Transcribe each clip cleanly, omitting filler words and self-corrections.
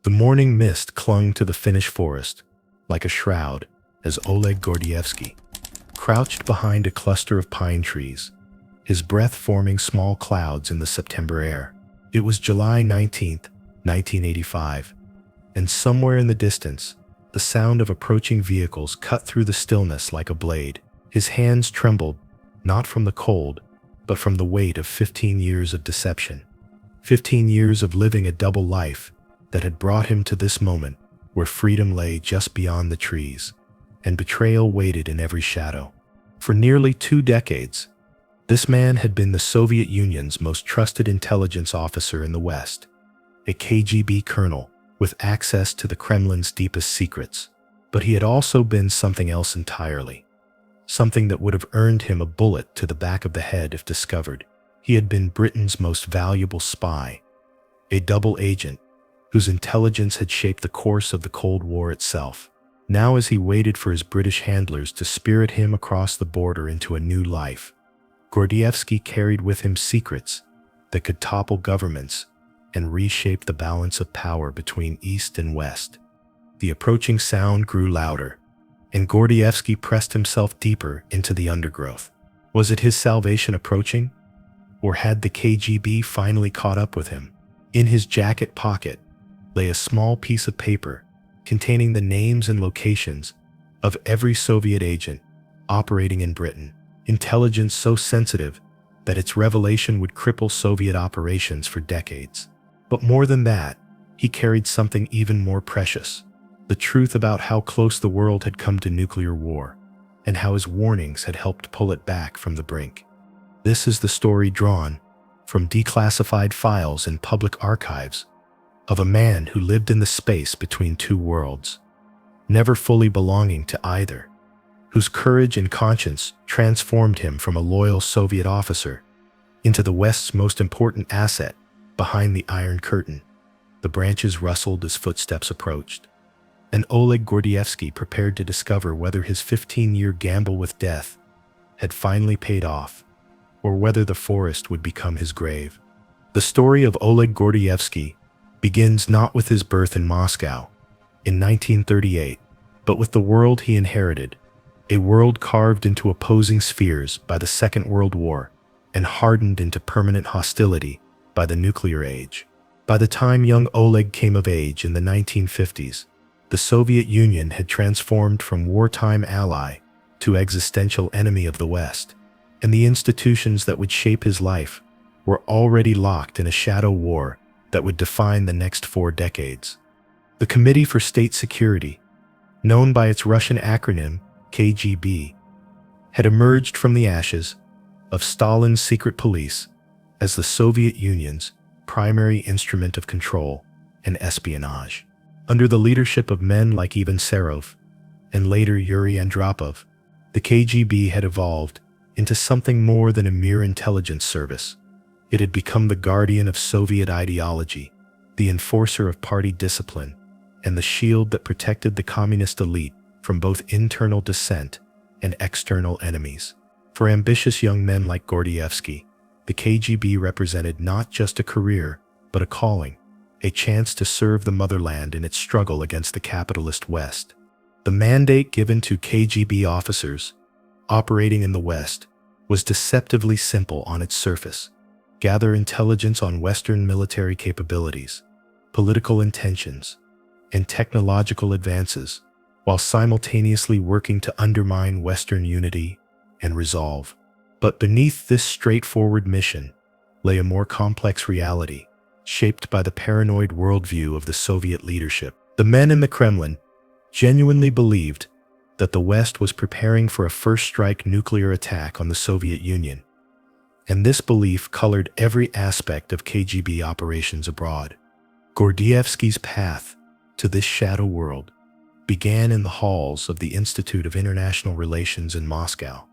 The morning mist clung to the Finnish forest, like a shroud, as Oleg Gordievsky crouched behind a cluster of pine trees, his breath forming small clouds in the September air. It was July 19th, 1985, and somewhere in the distance, the sound of approaching vehicles cut through the stillness like a blade. His hands trembled, not from the cold, but from the weight of 15 years of deception. 15 years of living a double life that had brought him to this moment where freedom lay just beyond the trees, and betrayal waited in every shadow. For nearly 2 decades, this man had been the Soviet Union's most trusted intelligence officer in the West, a KGB colonel with access to the Kremlin's deepest secrets. But he had also been something else entirely, something that would have earned him a bullet to the back of the head if discovered. He had been Britain's most valuable spy, a double agent whose intelligence had shaped the course of the Cold War itself. Now, as he waited for his British handlers to spirit him across the border into a new life, Gordievsky carried with him secrets that could topple governments and reshape the balance of power between East and West. The approaching sound grew louder, and Gordievsky pressed himself deeper into the undergrowth. Was it his salvation approaching? Or had the KGB finally caught up with him? In his jacket pocket lay a small piece of paper containing the names and locations of every Soviet agent operating in Britain, intelligence so sensitive that its revelation would cripple Soviet operations for decades. But more than that, he carried something even more precious: the truth about how close the world had come to nuclear war, and how his warnings had helped pull it back from the brink. This is the story drawn from declassified files in public archives of a man who lived in the space between 2 worlds, never fully belonging to either, whose courage and conscience transformed him from a loyal Soviet officer into the West's most important asset behind the Iron Curtain. The branches rustled as footsteps approached, and Oleg Gordievsky prepared to discover whether his 15-year gamble with death had finally paid off, or whether the forest would become his grave. The story of Oleg Gordievsky begins not with his birth in Moscow in 1938, but with the world he inherited, a world carved into opposing spheres by the Second World War and hardened into permanent hostility by the nuclear age. By the time young Oleg came of age in the 1950s, the Soviet Union had transformed from wartime ally to existential enemy of the West, and the institutions that would shape his life were already locked in a shadow war that would define the next 4 decades. The Committee for State Security, known by its Russian acronym KGB, had emerged from the ashes of Stalin's secret police as the Soviet Union's primary instrument of control and espionage. Under the leadership of men like Ivan Serov and later Yuri Andropov, the KGB had evolved into something more than a mere intelligence service. It had become the guardian of Soviet ideology, the enforcer of party discipline, and the shield that protected the communist elite from both internal dissent and external enemies. For ambitious young men like Gordievsky, the KGB represented not just a career, but a calling, a chance to serve the motherland in its struggle against the capitalist West. The mandate given to KGB officers operating in the West was deceptively simple on its surface: gather intelligence on Western military capabilities, political intentions, and technological advances, while simultaneously working to undermine Western unity and resolve. But beneath this straightforward mission lay a more complex reality, shaped by the paranoid worldview of the Soviet leadership. The men in the Kremlin genuinely believed that the West was preparing for a first-strike nuclear attack on the Soviet Union, and this belief colored every aspect of KGB operations abroad. Gordievsky's path to this shadow world began in the halls of the Institute of International Relations in Moscow,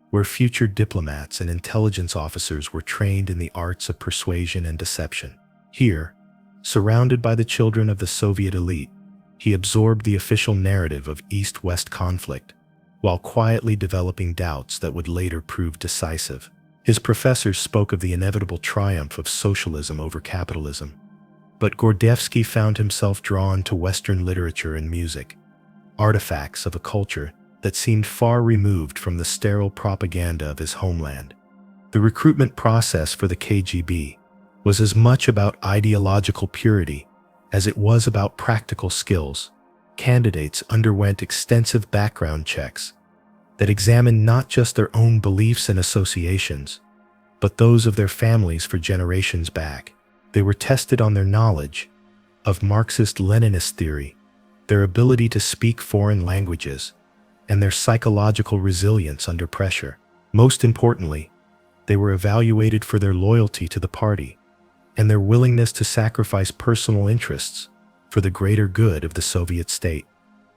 where future diplomats and intelligence officers were trained in the arts of persuasion and deception. Here, surrounded by the children of the Soviet elite, he absorbed the official narrative of East-West conflict, while quietly developing doubts that would later prove decisive. His professors spoke of the inevitable triumph of socialism over capitalism, But Gordievsky found himself drawn to Western literature and music, artifacts of a culture that seemed far removed from the sterile propaganda of his homeland. The recruitment process for the KGB was as much about ideological purity as it was about practical skills. Candidates underwent extensive background checks that examined not just their own beliefs and associations, but those of their families for generations back. They were tested on their knowledge of Marxist-Leninist theory, their ability to speak foreign languages, and their psychological resilience under pressure. Most importantly, they were evaluated for their loyalty to the party and their willingness to sacrifice personal interests for the greater good of the Soviet state.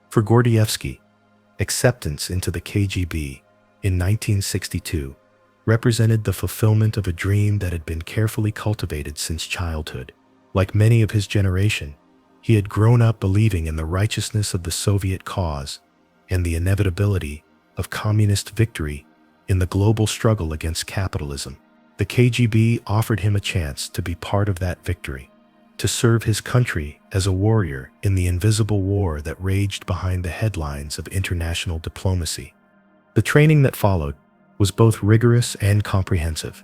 For Gordievsky, acceptance into the KGB in 1962 represented the fulfillment of a dream that had been carefully cultivated since childhood. Like many of his generation, he had grown up believing in the righteousness of the Soviet cause and the inevitability of communist victory in the global struggle against capitalism. The KGB offered him a chance to be part of that victory, to serve his country as a warrior in the invisible war that raged behind the headlines of international diplomacy. The training that followed was both rigorous and comprehensive,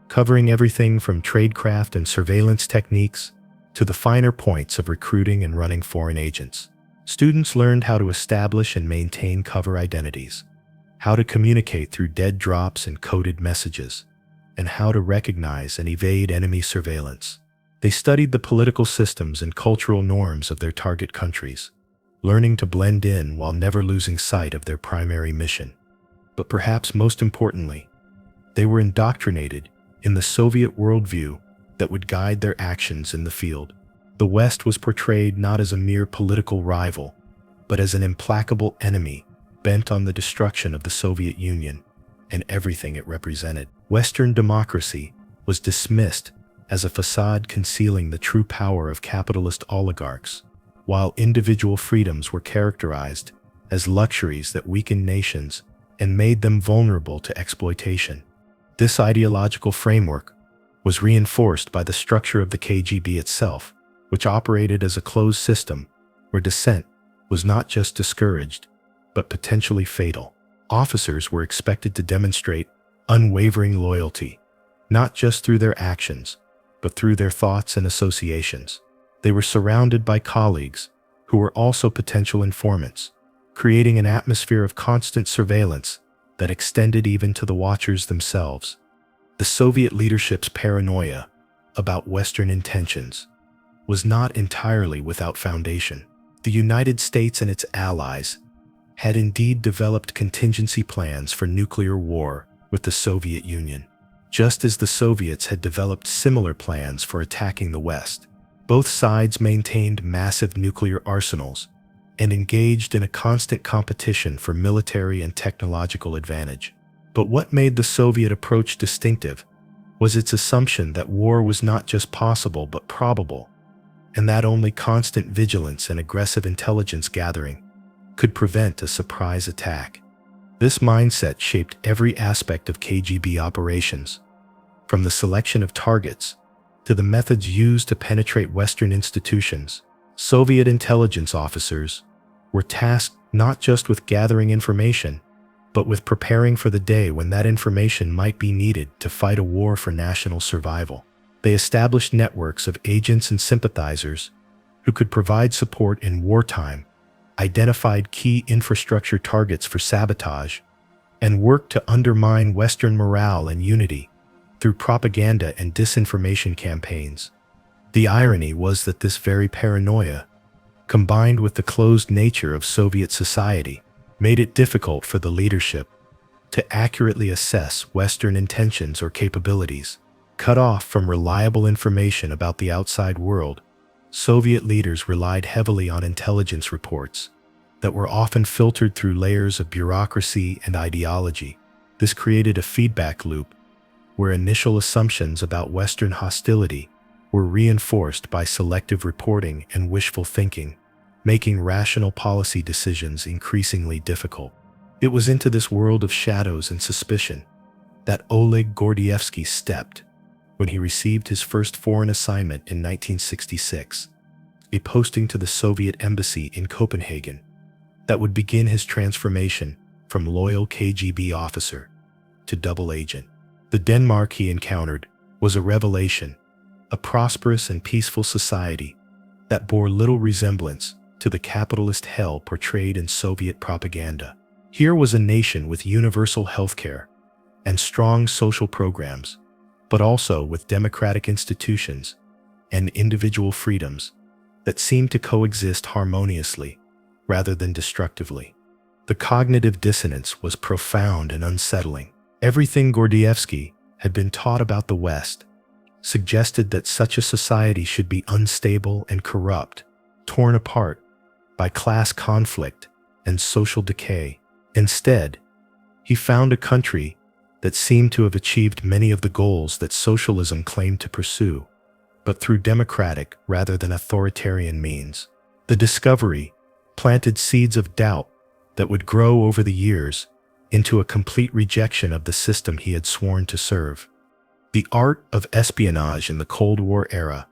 covering everything from tradecraft and surveillance techniques to the finer points of recruiting and running foreign agents. Students learned how to establish and maintain cover identities, how to communicate through dead drops and coded messages, and how to recognize and evade enemy surveillance. They studied the political systems and cultural norms of their target countries, learning to blend in while never losing sight of their primary mission. But perhaps most importantly, they were indoctrinated in the Soviet worldview that would guide their actions in the field. The West was portrayed not as a mere political rival, but as an implacable enemy bent on the destruction of the Soviet Union and everything it represented. Western democracy was dismissed as a facade concealing the true power of capitalist oligarchs, while individual freedoms were characterized as luxuries that weakened nations and made them vulnerable to exploitation. This ideological framework was reinforced by the structure of the KGB itself, which operated as a closed system where dissent was not just discouraged, but potentially fatal. Officers were expected to demonstrate unwavering loyalty, not just through their actions, but through their thoughts and associations. They were surrounded by colleagues who were also potential informants, creating an atmosphere of constant surveillance that extended even to the watchers themselves. The Soviet leadership's paranoia about Western intentions was not entirely without foundation. The United States and its allies had indeed developed contingency plans for nuclear war with the Soviet Union, just as the Soviets had developed similar plans for attacking the West. Both sides maintained massive nuclear arsenals and engaged in a constant competition for military and technological advantage. But what made the Soviet approach distinctive was its assumption that war was not just possible but probable, and that only constant vigilance and aggressive intelligence gathering could prevent a surprise attack. This mindset shaped every aspect of KGB operations, from the selection of targets to the methods used to penetrate Western institutions. Soviet intelligence officers were tasked not just with gathering information, but with preparing for the day when that information might be needed to fight a war for national survival. They established networks of agents and sympathizers who could provide support in wartime, identified key infrastructure targets for sabotage, and worked to undermine Western morale and unity through propaganda and disinformation campaigns. The irony was that this very paranoia, combined with the closed nature of Soviet society, made it difficult for the leadership to accurately assess Western intentions or capabilities. Cut off from reliable information about the outside world, Soviet leaders relied heavily on intelligence reports that were often filtered through layers of bureaucracy and ideology. This created a feedback loop where initial assumptions about Western hostility were reinforced by selective reporting and wishful thinking, making rational policy decisions increasingly difficult. It was into this world of shadows and suspicion that Oleg Gordievsky stepped, when he received his first foreign assignment in 1966, a posting to the Soviet embassy in Copenhagen that would begin his transformation from loyal KGB officer to double agent. The Denmark he encountered was a revelation, a prosperous and peaceful society that bore little resemblance to the capitalist hell portrayed in Soviet propaganda. Here was a nation with universal healthcare and strong social programs, but also with democratic institutions and individual freedoms that seemed to coexist harmoniously rather than destructively. The cognitive dissonance was profound and unsettling. Everything Gordievsky had been taught about the West suggested that such a society should be unstable and corrupt, torn apart by class conflict and social decay. Instead, he found a country that seemed to have achieved many of the goals that socialism claimed to pursue, but through democratic rather than authoritarian means. The discovery planted seeds of doubt that would grow over the years into a complete rejection of the system he had sworn to serve. The art of espionage in the Cold War era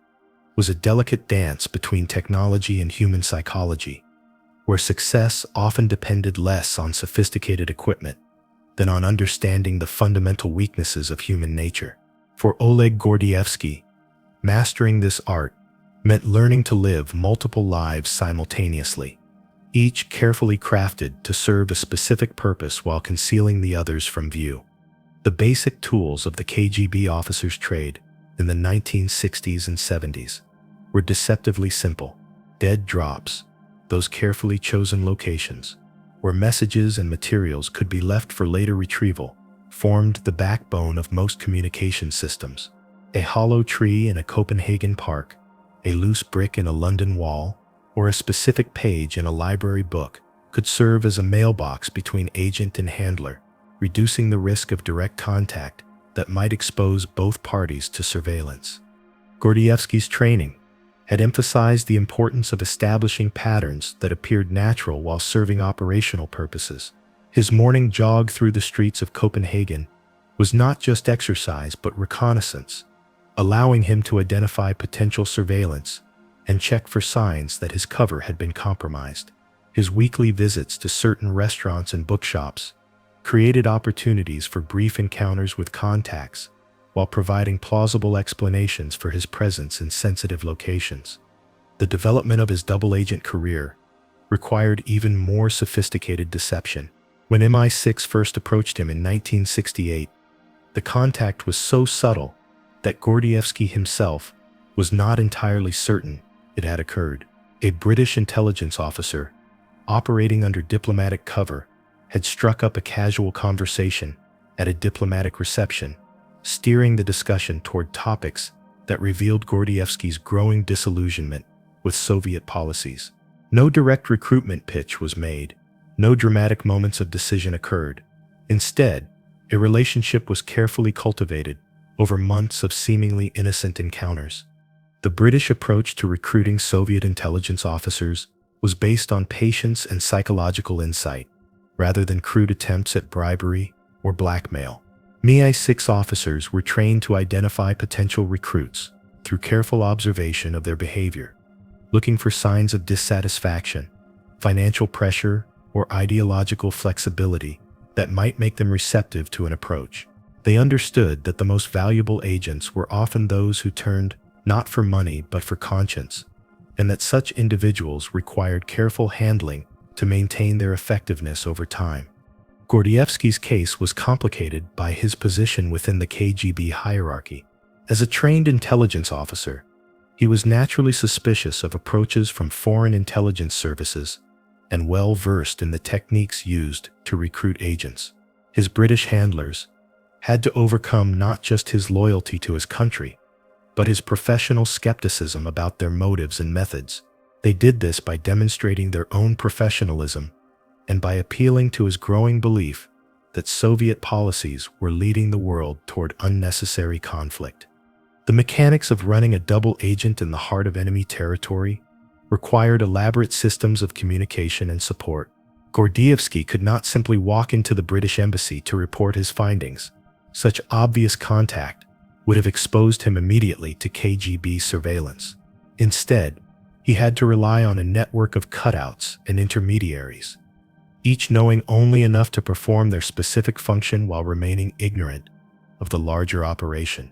was a delicate dance between technology and human psychology, where success often depended less on sophisticated equipment than on understanding the fundamental weaknesses of human nature. For Oleg Gordievsky, mastering this art meant learning to live multiple lives simultaneously, each carefully crafted to serve a specific purpose while concealing the others from view. The basic tools of the KGB officer's trade in the 1960s and 70s were deceptively simple. Dead drops, those carefully chosen locations where messages and materials could be left for later retrieval, formed the backbone of most communication systems. A hollow tree in a Copenhagen park, a loose brick in a London wall, or a specific page in a library book could serve as a mailbox between agent and handler, reducing the risk of direct contact that might expose both parties to surveillance. Gordievsky's training had emphasized the importance of establishing patterns that appeared natural while serving operational purposes. His morning jog through the streets of Copenhagen was not just exercise but reconnaissance, allowing him to identify potential surveillance and check for signs that his cover had been compromised. His weekly visits to certain restaurants and bookshops created opportunities for brief encounters with contacts while providing plausible explanations for his presence in sensitive locations. The development of his double agent career required even more sophisticated deception. When Mi6 first approached him in 1968, the contact was so subtle that Gordievsky himself was not entirely certain it had occurred. A British intelligence officer, operating under diplomatic cover, had struck up a casual conversation at a diplomatic reception, steering the discussion toward topics that revealed Gordievsky's growing disillusionment with Soviet policies. No direct recruitment pitch was made. No dramatic moments of decision occurred. Instead, a relationship was carefully cultivated over months of seemingly innocent encounters. The British approach to recruiting Soviet intelligence officers was based on patience and psychological insight, rather than crude attempts at bribery or blackmail. Mi6 officers were trained to identify potential recruits through careful observation of their behavior, looking for signs of dissatisfaction, financial pressure, or ideological flexibility that might make them receptive to an approach. They understood that the most valuable agents were often those who turned not for money but for conscience, and that such individuals required careful handling to maintain their effectiveness over time. Gordievsky's case was complicated by his position within the KGB hierarchy. As a trained intelligence officer, he was naturally suspicious of approaches from foreign intelligence services and well versed in the techniques used to recruit agents. His British handlers had to overcome not just his loyalty to his country, but his professional skepticism about their motives and methods. They did this by demonstrating their own professionalism and by appealing to his growing belief that Soviet policies were leading the world toward unnecessary conflict. The mechanics of running a double agent in the heart of enemy territory required elaborate systems of communication and support. Gordievsky could not simply walk into the British embassy to report his findings. Such obvious contact would have exposed him immediately to KGB surveillance. Instead, he had to rely on a network of cutouts and intermediaries, each knowing only enough to perform their specific function while remaining ignorant of the larger operation.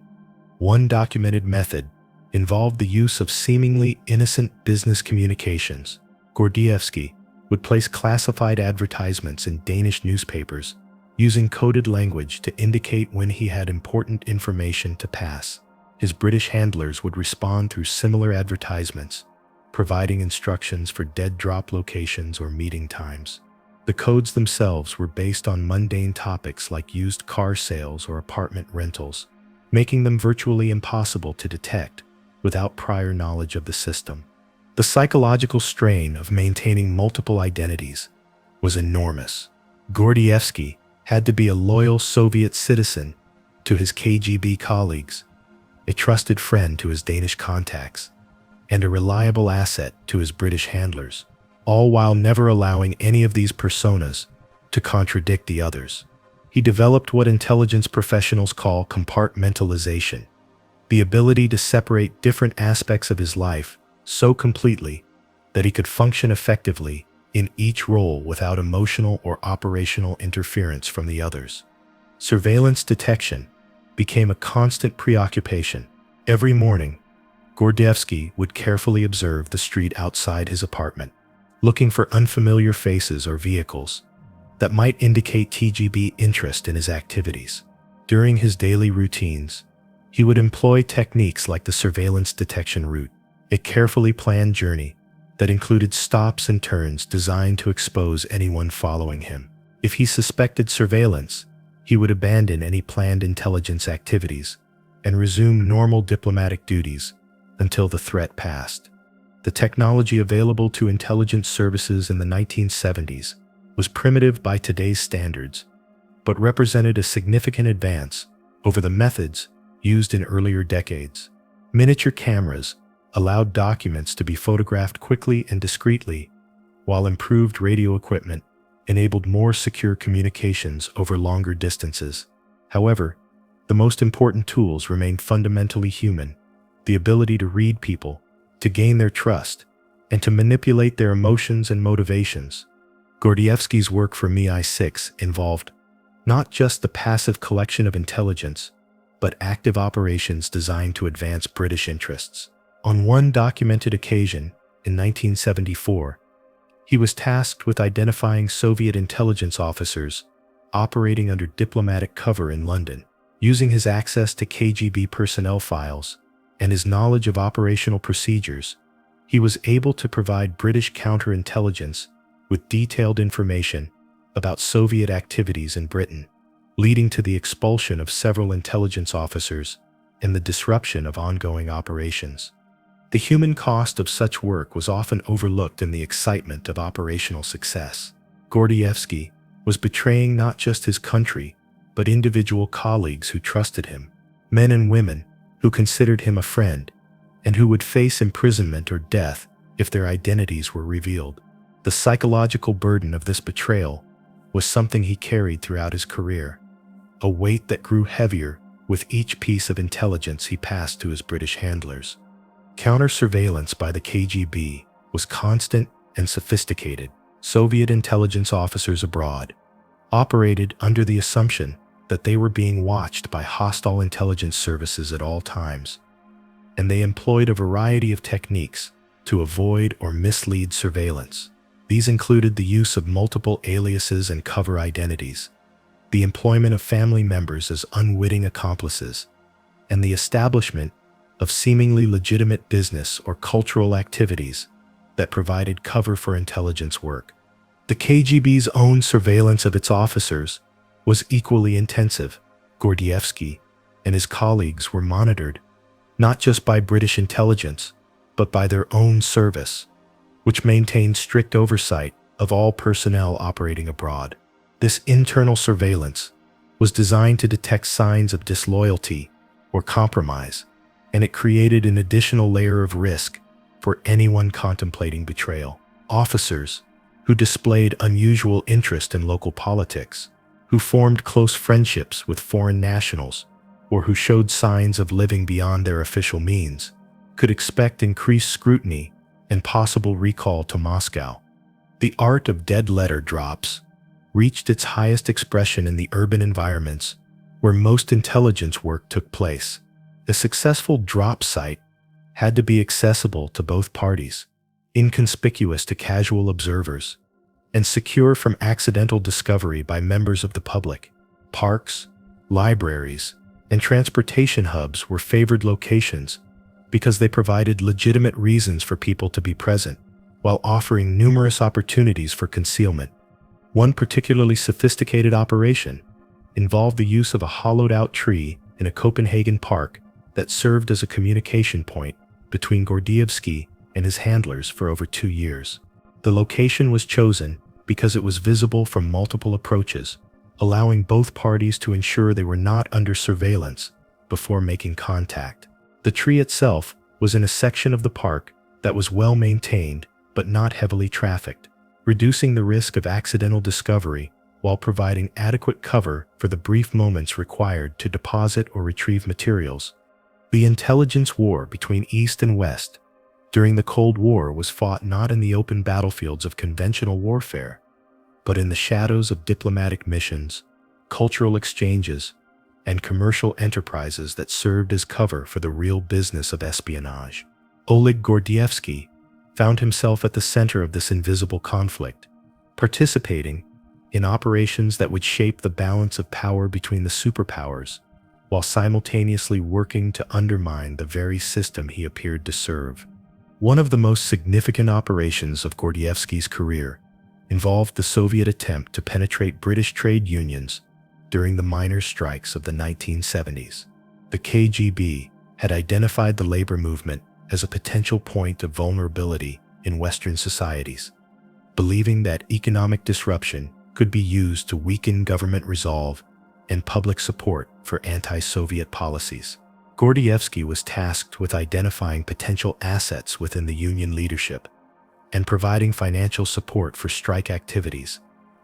One documented method involved the use of seemingly innocent business communications. Gordievsky would place classified advertisements in Danish newspapers using coded language to indicate when he had important information to pass. His British handlers would respond through similar advertisements, providing instructions for dead drop locations or meeting times. The codes themselves were based on mundane topics like used car sales or apartment rentals, making them virtually impossible to detect without prior knowledge of the system. The psychological strain of maintaining multiple identities was enormous. Gordievsky had to be a loyal Soviet citizen to his KGB colleagues, a trusted friend to his Danish contacts, and a reliable asset to his British handlers, all while never allowing any of these personas to contradict the others. He developed what intelligence professionals call compartmentalization, the ability to separate different aspects of his life so completely that he could function effectively in each role without emotional or operational interference from the others. Surveillance detection became a constant preoccupation. Every morning, Gordievsky would carefully observe the street outside his apartment, looking for unfamiliar faces or vehicles that might indicate KGB interest in his activities. During his daily routines, he would employ techniques like the surveillance detection route, a carefully planned journey that included stops and turns designed to expose anyone following him. If he suspected surveillance, he would abandon any planned intelligence activities and resume normal diplomatic duties until the threat passed. The technology available to intelligence services in the 1970s was primitive by today's standards, but represented a significant advance over the methods used in earlier decades. Miniature cameras allowed documents to be photographed quickly and discreetly, while improved radio equipment enabled more secure communications over longer distances. However, the most important tools remained fundamentally human: the ability to read people, to gain their trust, and to manipulate their emotions and motivations. Gordievsky's work for Mi6 involved not just the passive collection of intelligence, but active operations designed to advance British interests. On one documented occasion, in 1974, he was tasked with identifying Soviet intelligence officers operating under diplomatic cover in London. Using his access to KGB personnel files and his knowledge of operational procedures, he was able to provide British counterintelligence with detailed information about Soviet activities in Britain, leading to the expulsion of several intelligence officers and the disruption of ongoing operations. The human cost of such work was often overlooked in the excitement of operational success. Gordievsky was betraying not just his country, but individual colleagues who trusted him, men and women who considered him a friend, and who would face imprisonment or death if their identities were revealed. The psychological burden of this betrayal was something he carried throughout his career, a weight that grew heavier with each piece of intelligence he passed to his British handlers. Counter-surveillance by the KGB was constant and sophisticated. Soviet intelligence officers abroad operated under the assumption that they were being watched by hostile intelligence services at all times, and they employed a variety of techniques to avoid or mislead surveillance. These included the use of multiple aliases and cover identities, the employment of family members as unwitting accomplices, and the establishment of seemingly legitimate business or cultural activities that provided cover for intelligence work. The KGB's own surveillance of its officers was equally intensive. Gordievsky and his colleagues were monitored not just by British intelligence, but by their own service, which maintained strict oversight of all personnel operating abroad. This internal surveillance was designed to detect signs of disloyalty or compromise, and it created an additional layer of risk for anyone contemplating betrayal. Officers who displayed unusual interest in local politics, who formed close friendships with foreign nationals, or who showed signs of living beyond their official means, could expect increased scrutiny and possible recall to Moscow. The art of dead letter drops reached its highest expression in the urban environments where most intelligence work took place. A successful drop site had to be accessible to both parties, inconspicuous to casual observers, and secure from accidental discovery by members of the public. Parks, libraries, and transportation hubs were favored locations because they provided legitimate reasons for people to be present, while offering numerous opportunities for concealment. One particularly sophisticated operation involved the use of a hollowed-out tree in a Copenhagen park that served as a communication point between Gordievsky and his handlers for over 2 years. The location was chosen because it was visible from multiple approaches, allowing both parties to ensure they were not under surveillance before making contact. The tree itself was in a section of the park that was well maintained but not heavily trafficked, reducing the risk of accidental discovery while providing adequate cover for the brief moments required to deposit or retrieve materials. The intelligence war between East and West during the Cold War was fought not in the open battlefields of conventional warfare, but in the shadows of diplomatic missions, cultural exchanges, and commercial enterprises that served as cover for the real business of espionage. Oleg Gordievsky found himself at the center of this invisible conflict, participating in operations that would shape the balance of power between the superpowers, while simultaneously working to undermine the very system he appeared to serve. One of the most significant operations of Gordievsky's career involved the Soviet attempt to penetrate British trade unions during the miners' strikes of the 1970s. The KGB had identified the labor movement as a potential point of vulnerability in Western societies, believing that economic disruption could be used to weaken government resolve and public support for anti-Soviet policies. Gordievsky was tasked with identifying potential assets within the Union leadership and providing financial support for strike activities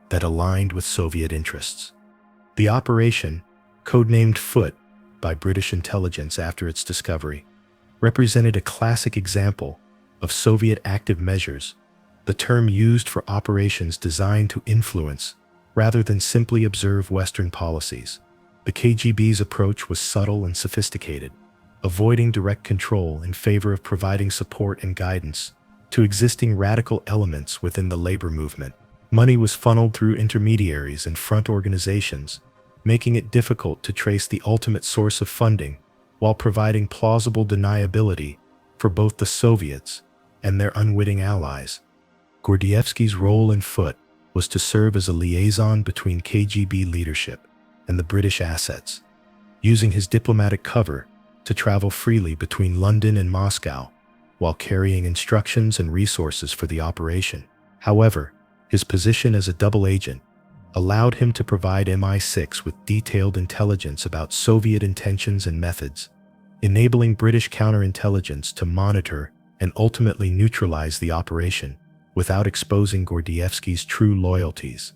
that aligned with Soviet interests. The operation, codenamed Foot by British intelligence after its discovery, represented a classic example of Soviet active measures, the term used for operations designed to influence rather than simply observe Western policies. The KGB's approach was subtle and sophisticated, avoiding direct control in favor of providing support and guidance to existing radical elements within the labor movement. Money was funneled through intermediaries and front organizations, making it difficult to trace the ultimate source of funding, while providing plausible deniability for both the Soviets and their unwitting allies. Gordievsky's role in Foot was to serve as a liaison between KGB leadership and the British assets, using his diplomatic cover to travel freely between London and Moscow while carrying instructions and resources for the operation. However, his position as a double agent allowed him to provide Mi6 with detailed intelligence about Soviet intentions and methods, enabling British counterintelligence to monitor and ultimately neutralize the operation without exposing Gordievsky's true loyalties.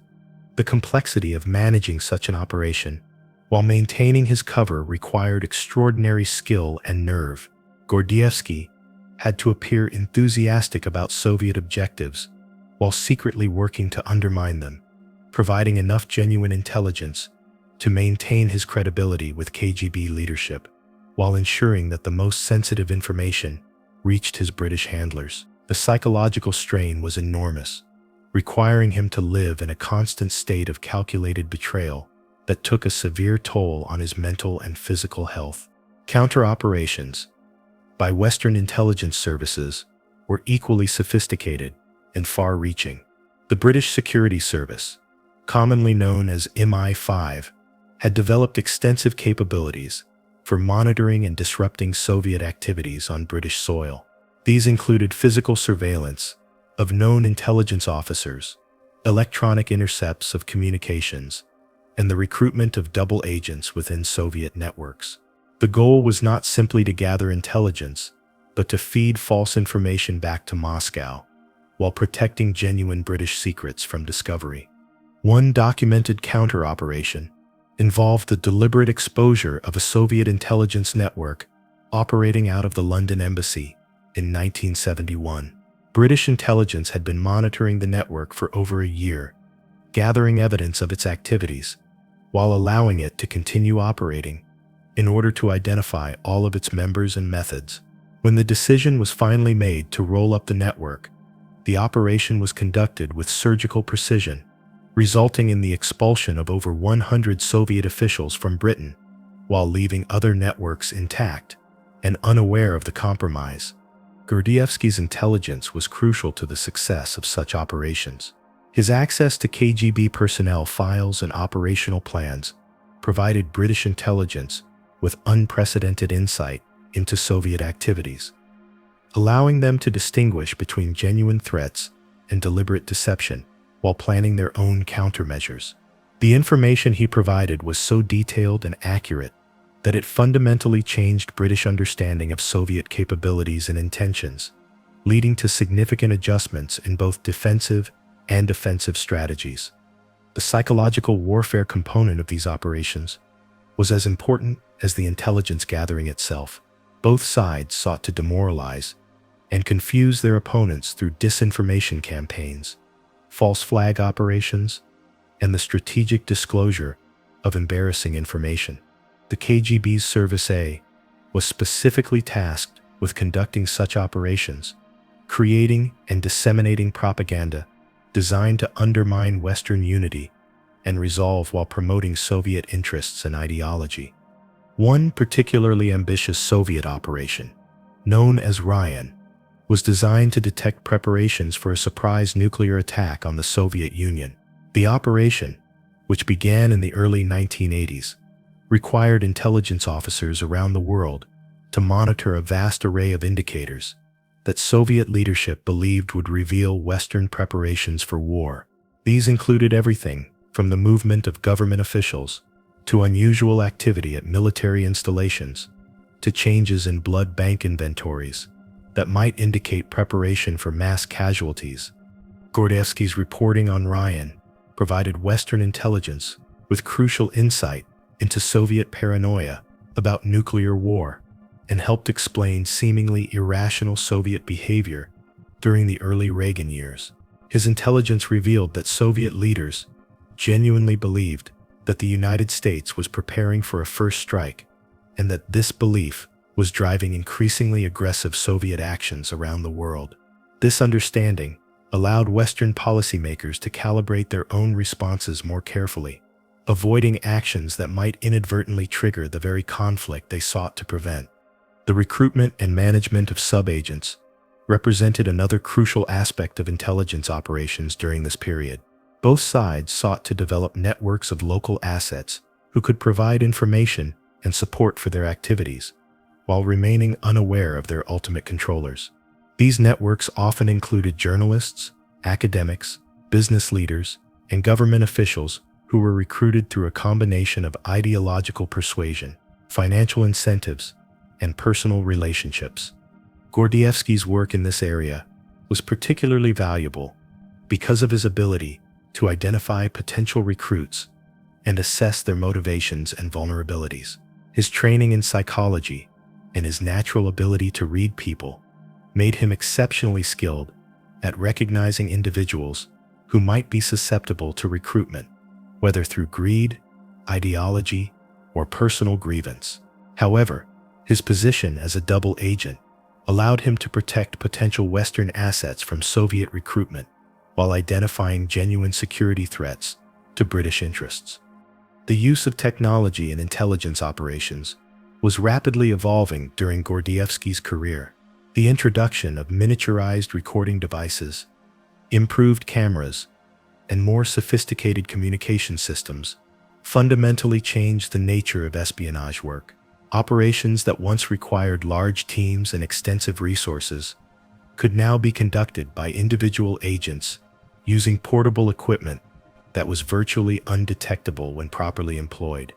The complexity of managing such an operation while maintaining his cover required extraordinary skill and nerve. Gordievsky had to appear enthusiastic about Soviet objectives while secretly working to undermine them, providing enough genuine intelligence to maintain his credibility with KGB leadership, while ensuring that the most sensitive information reached his British handlers. The psychological strain was enormous, requiring him to live in a constant state of calculated betrayal that took a severe toll on his mental and physical health. Counter-operations by Western intelligence services were equally sophisticated and far-reaching. The British Security Service, commonly known as MI5, had developed extensive capabilities for monitoring and disrupting Soviet activities on British soil. These included physical surveillance of known intelligence officers, electronic intercepts of communications, and the recruitment of double agents within Soviet networks. The goal was not simply to gather intelligence, but to feed false information back to Moscow, while protecting genuine British secrets from discovery. One documented counter-operation involved the deliberate exposure of a Soviet intelligence network operating out of the London embassy in 1971. British intelligence had been monitoring the network for over a year, gathering evidence of its activities, while allowing it to continue operating in order to identify all of its members and methods. When the decision was finally made to roll up the network, the operation was conducted with surgical precision, resulting in the expulsion of over 100 Soviet officials from Britain, while leaving other networks intact and unaware of the compromise. Gordievsky's intelligence was crucial to the success of such operations. His access to KGB personnel files and operational plans provided British intelligence with unprecedented insight into Soviet activities, allowing them to distinguish between genuine threats and deliberate deception while planning their own countermeasures. The information he provided was so detailed and accurate that it fundamentally changed British understanding of Soviet capabilities and intentions, leading to significant adjustments in both defensive and offensive strategies. The psychological warfare component of these operations was as important as the intelligence gathering itself. Both sides sought to demoralize and confuse their opponents through disinformation campaigns, false flag operations, and the strategic disclosure of embarrassing information. The KGB's Service A was specifically tasked with conducting such operations, creating and disseminating propaganda designed to undermine Western unity and resolve while promoting Soviet interests and ideology. One particularly ambitious Soviet operation, known as Ryan, was designed to detect preparations for a surprise nuclear attack on the Soviet Union. The operation, which began in the early 1980s, required intelligence officers around the world to monitor a vast array of indicators that Soviet leadership believed would reveal Western preparations for war. These included everything from the movement of government officials to unusual activity at military installations to changes in blood bank inventories that might indicate preparation for mass casualties. Gordievsky's reporting on Ryan provided Western intelligence with crucial insight into Soviet paranoia about nuclear war and helped explain seemingly irrational Soviet behavior during the early Reagan years. His intelligence revealed that Soviet leaders genuinely believed that the United States was preparing for a first strike, and that this belief was driving increasingly aggressive Soviet actions around the world. This understanding allowed Western policymakers to calibrate their own responses more carefully, avoiding actions that might inadvertently trigger the very conflict they sought to prevent. The recruitment and management of subagents represented another crucial aspect of intelligence operations during this period. Both sides sought to develop networks of local assets who could provide information and support for their activities, while remaining unaware of their ultimate controllers. These networks often included journalists, academics, business leaders, and government officials who were recruited through a combination of ideological persuasion, financial incentives, and personal relationships. Gordievsky's work in this area was particularly valuable because of his ability to identify potential recruits and assess their motivations and vulnerabilities. His training in psychology and his natural ability to read people made him exceptionally skilled at recognizing individuals who might be susceptible to recruitment, whether through greed, ideology, or personal grievance. However, his position as a double agent allowed him to protect potential Western assets from Soviet recruitment while identifying genuine security threats to British interests. The use of technology in intelligence operations was rapidly evolving during Gordievsky's career. The introduction of miniaturized recording devices, improved cameras, and more sophisticated communication systems fundamentally changed the nature of espionage work. Operations that once required large teams and extensive resources could now be conducted by individual agents using portable equipment that was virtually undetectable when properly employed.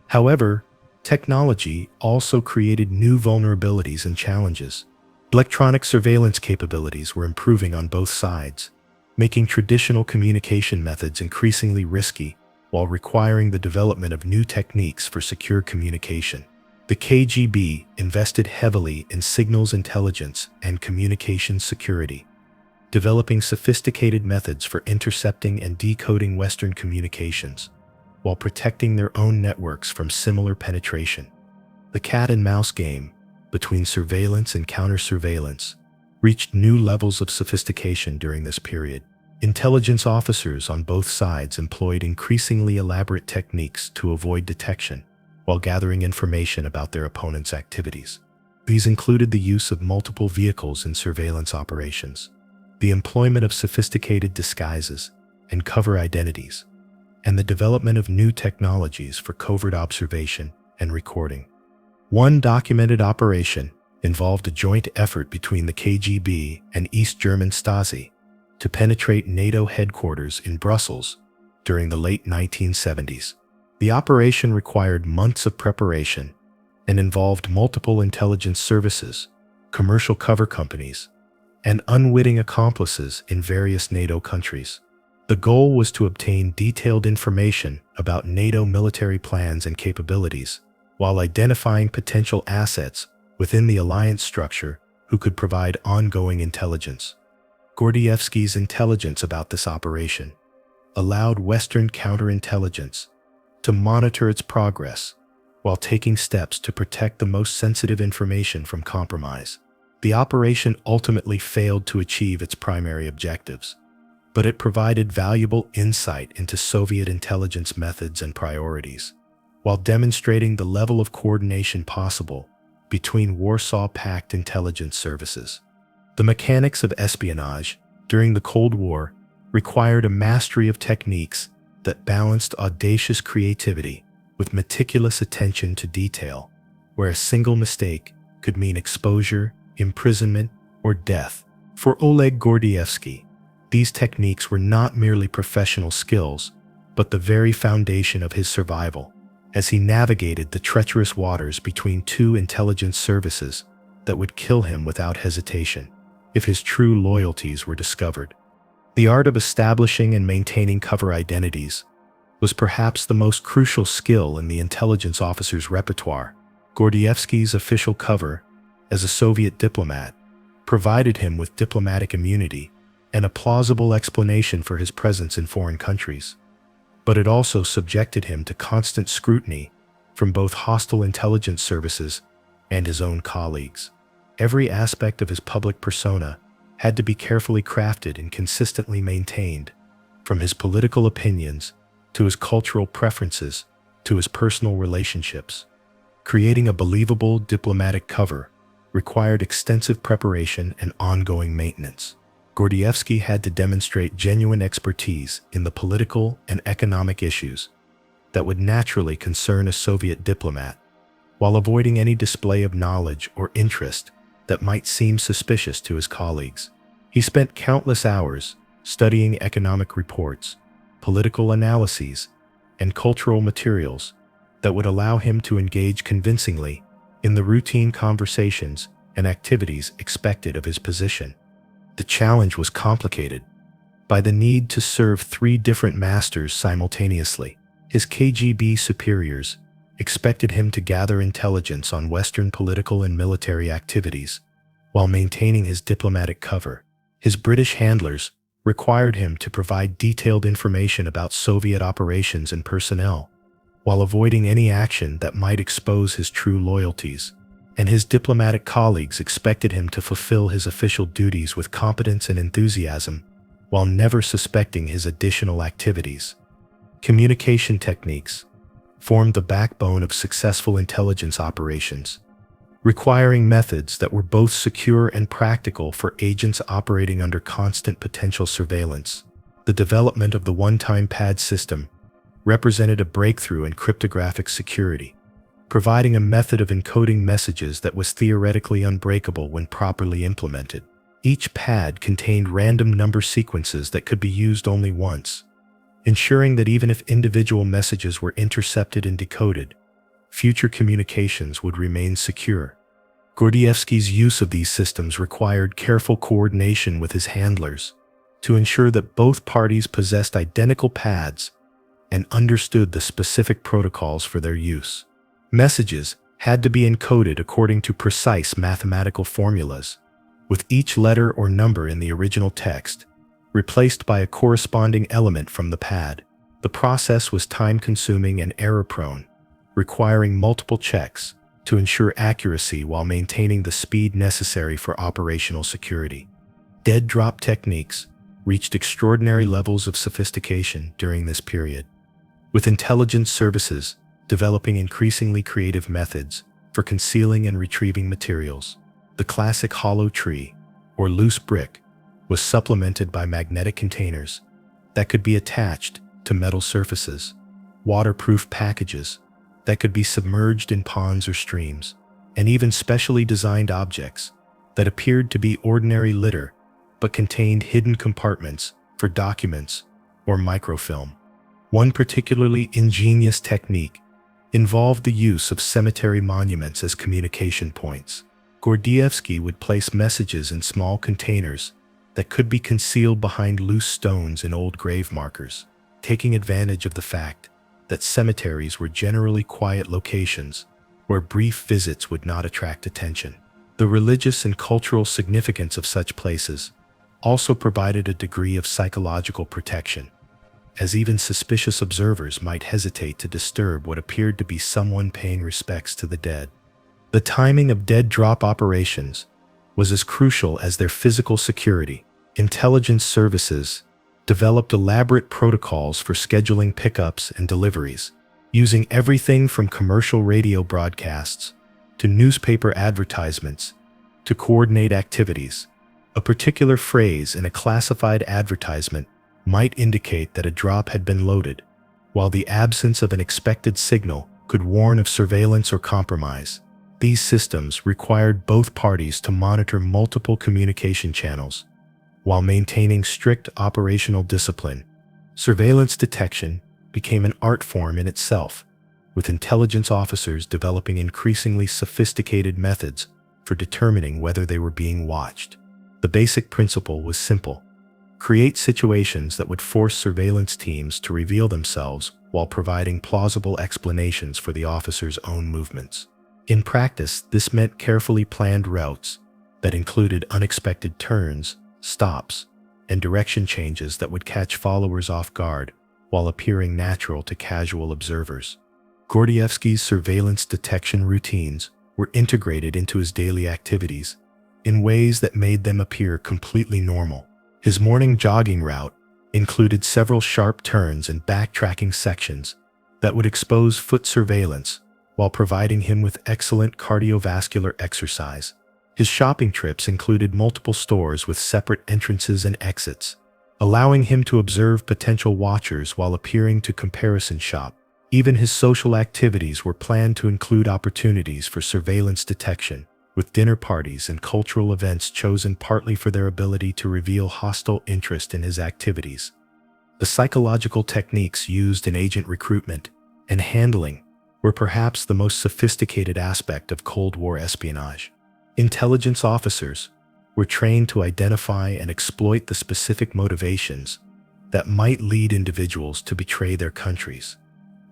However, technology also created new vulnerabilities and challenges. Electronic surveillance capabilities were improving on both sides, making traditional communication methods increasingly risky while requiring the development of new techniques for secure communication. The KGB invested heavily in signals intelligence and communication security, developing sophisticated methods for intercepting and decoding Western communications, while protecting their own networks from similar penetration. The cat-and-mouse game between surveillance and counter-surveillance reached new levels of sophistication during this period. Intelligence officers on both sides employed increasingly elaborate techniques to avoid detection while gathering information about their opponent's activities. These included the use of multiple vehicles in surveillance operations, the employment of sophisticated disguises and cover identities, and the development of new technologies for covert observation and recording. One documented operation involved a joint effort between the KGB and East German Stasi to penetrate NATO headquarters in Brussels during the late 1970s. The operation required months of preparation and involved multiple intelligence services, commercial cover companies, and unwitting accomplices in various NATO countries. The goal was to obtain detailed information about NATO military plans and capabilities, while identifying potential assets within the alliance structure who could provide ongoing intelligence. Gordievsky's intelligence about this operation allowed Western counterintelligence to monitor its progress while taking steps to protect the most sensitive information from compromise. The operation ultimately failed to achieve its primary objectives, but it provided valuable insight into Soviet intelligence methods and priorities, while demonstrating the level of coordination possible between Warsaw Pact intelligence services. The mechanics of espionage during the Cold War required a mastery of techniques that balanced audacious creativity with meticulous attention to detail, where a single mistake could mean exposure, imprisonment, or death. For Oleg Gordievsky, these techniques were not merely professional skills, but the very foundation of his survival, as he navigated the treacherous waters between two intelligence services that would kill him without hesitation if his true loyalties were discovered. The art of establishing and maintaining cover identities was perhaps the most crucial skill in the intelligence officer's repertoire. Gordievsky's official cover as a Soviet diplomat provided him with diplomatic immunity and a plausible explanation for his presence in foreign countries, but it also subjected him to constant scrutiny from both hostile intelligence services and his own colleagues. Every aspect of his public persona had to be carefully crafted and consistently maintained, from his political opinions to his cultural preferences to his personal relationships. Creating a believable diplomatic cover required extensive preparation and ongoing maintenance. Gordievsky had to demonstrate genuine expertise in the political and economic issues that would naturally concern a Soviet diplomat, while avoiding any display of knowledge or interest that might seem suspicious to his colleagues. He spent countless hours studying economic reports, political analyses, and cultural materials that would allow him to engage convincingly in the routine conversations and activities expected of his position. The challenge was complicated by the need to serve three different masters simultaneously. His KGB superiors expected him to gather intelligence on Western political and military activities while maintaining his diplomatic cover. His British handlers required him to provide detailed information about Soviet operations and personnel, while avoiding any action that might expose his true loyalties. And his diplomatic colleagues expected him to fulfill his official duties with competence and enthusiasm, while never suspecting his additional activities. Communication techniques formed the backbone of successful intelligence operations, requiring methods that were both secure and practical for agents operating under constant potential surveillance. The development of the one-time pad system represented a breakthrough in cryptographic security, providing a method of encoding messages that was theoretically unbreakable when properly implemented. Each pad contained random number sequences that could be used only once, ensuring that even if individual messages were intercepted and decoded, future communications would remain secure. Gordievsky's use of these systems required careful coordination with his handlers to ensure that both parties possessed identical pads and understood the specific protocols for their use. Messages had to be encoded according to precise mathematical formulas, with each letter or number in the original text replaced by a corresponding element from the pad. The process was time-consuming and error-prone, requiring multiple checks to ensure accuracy while maintaining the speed necessary for operational security. Dead drop techniques reached extraordinary levels of sophistication during this period, with intelligence services developing increasingly creative methods for concealing and retrieving materials. The classic hollow tree, or loose brick, was supplemented by magnetic containers that could be attached to metal surfaces, waterproof packages that could be submerged in ponds or streams, and even specially designed objects that appeared to be ordinary litter but contained hidden compartments for documents or microfilm. One particularly ingenious technique involved the use of cemetery monuments as communication points. Gordievsky would place messages in small containers that could be concealed behind loose stones and old grave markers, taking advantage of the fact that cemeteries were generally quiet locations where brief visits would not attract attention. The religious and cultural significance of such places also provided a degree of psychological protection, as even suspicious observers might hesitate to disturb what appeared to be someone paying respects to the dead. The timing of dead drop operations was as crucial as their physical security. Intelligence services developed elaborate protocols for scheduling pickups and deliveries, using everything from commercial radio broadcasts to newspaper advertisements to coordinate activities. A particular phrase in a classified advertisement might indicate that a drop had been loaded, while the absence of an expected signal could warn of surveillance or compromise. These systems required both parties to monitor multiple communication channels while maintaining strict operational discipline. Surveillance detection became an art form in itself, with intelligence officers developing increasingly sophisticated methods for determining whether they were being watched. The basic principle was simple: create situations that would force surveillance teams to reveal themselves while providing plausible explanations for the officer's own movements. In practice, this meant carefully planned routes that included unexpected turns, stops, and direction changes that would catch followers off guard while appearing natural to casual observers. Gordievsky's surveillance detection routines were integrated into his daily activities in ways that made them appear completely normal. His morning jogging route included several sharp turns and backtracking sections that would expose foot surveillance while providing him with excellent cardiovascular exercise. His shopping trips included multiple stores with separate entrances and exits, allowing him to observe potential watchers while appearing to comparison shop. Even his social activities were planned to include opportunities for surveillance detection, with dinner parties and cultural events chosen partly for their ability to reveal hostile interest in his activities. The psychological techniques used in agent recruitment and handling were perhaps the most sophisticated aspect of Cold War espionage. Intelligence officers were trained to identify and exploit the specific motivations that might lead individuals to betray their countries.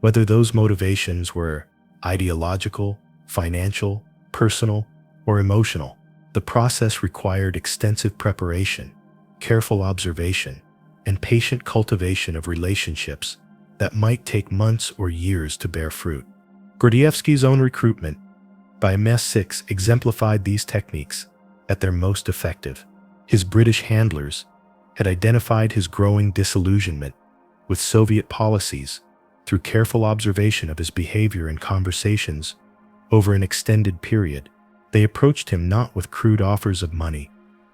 Whether those motivations were ideological, financial, personal, or emotional, the process required extensive preparation, careful observation, and patient cultivation of relationships that might take months or years to bear fruit. Gordievsky's own recruitment by Mi6 exemplified these techniques at their most effective. His British handlers had identified his growing disillusionment with Soviet policies through careful observation of his behavior and conversations over an extended period. They approached him not with crude offers of money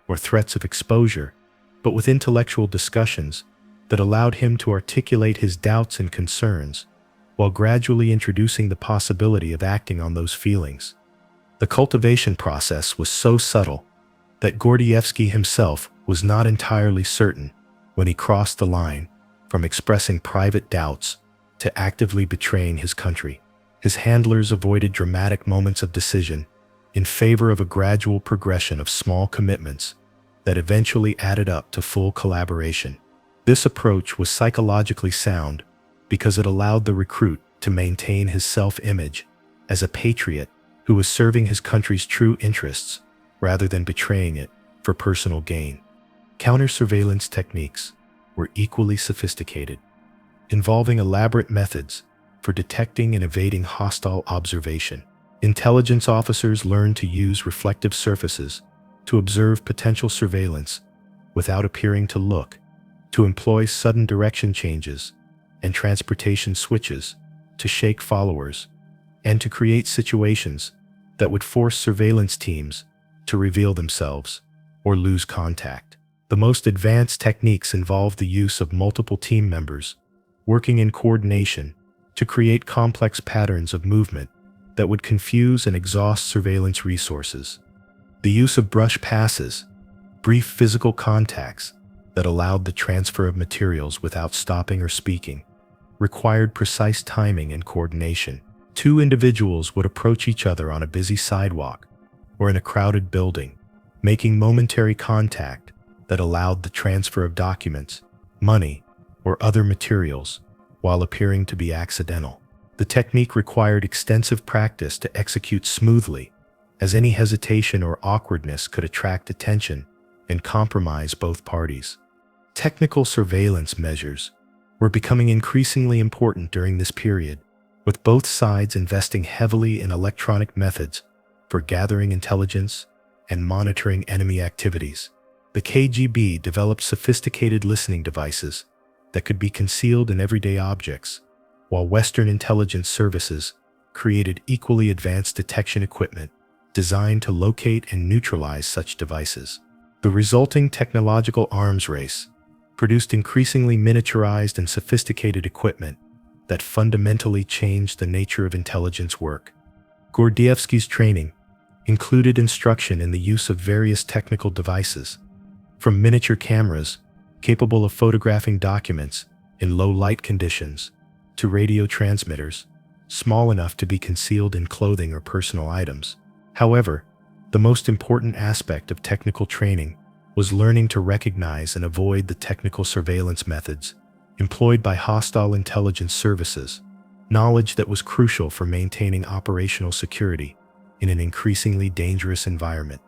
or threats of exposure, but with intellectual discussions that allowed him to articulate his doubts and concerns, while gradually introducing the possibility of acting on those feelings. The cultivation process was so subtle that Gordievsky himself was not entirely certain when he crossed the line from expressing private doubts to actively betraying his country. His handlers avoided dramatic moments of decision in favor of a gradual progression of small commitments that eventually added up to full collaboration. This approach was psychologically sound because it allowed the recruit to maintain his self-image as a patriot who was serving his country's true interests rather than betraying it for personal gain. Counter-surveillance techniques were equally sophisticated, involving elaborate methods for detecting and evading hostile observation. Intelligence officers learned to use reflective surfaces to observe potential surveillance without appearing to look, to employ sudden direction changes and transportation switches to shake followers, and to create situations that would force surveillance teams to reveal themselves or lose contact. The most advanced techniques involve the use of multiple team members working in coordination to create complex patterns of movement that would confuse and exhaust surveillance resources. The use of brush passes, brief physical contacts that allowed the transfer of materials without stopping or speaking, required precise timing and coordination. Two individuals would approach each other on a busy sidewalk or in a crowded building, making momentary contact that allowed the transfer of documents, money, or other materials while appearing to be accidental. The technique required extensive practice to execute smoothly, as any hesitation or awkwardness could attract attention and compromise both parties. Technical surveillance measures were becoming increasingly important during this period, with both sides investing heavily in electronic methods for gathering intelligence and monitoring enemy activities. The KGB developed sophisticated listening devices that could be concealed in everyday objects, while Western intelligence services created equally advanced detection equipment designed to locate and neutralize such devices. The resulting technological arms race produced increasingly miniaturized and sophisticated equipment that fundamentally changed the nature of intelligence work. Gordievsky's training included instruction in the use of various technical devices, from miniature cameras capable of photographing documents in low light conditions to radio transmitters small enough to be concealed in clothing or personal items. However, the most important aspect of technical training was learning to recognize and avoid the technical surveillance methods employed by hostile intelligence services, knowledge that was crucial for maintaining operational security in an increasingly dangerous environment.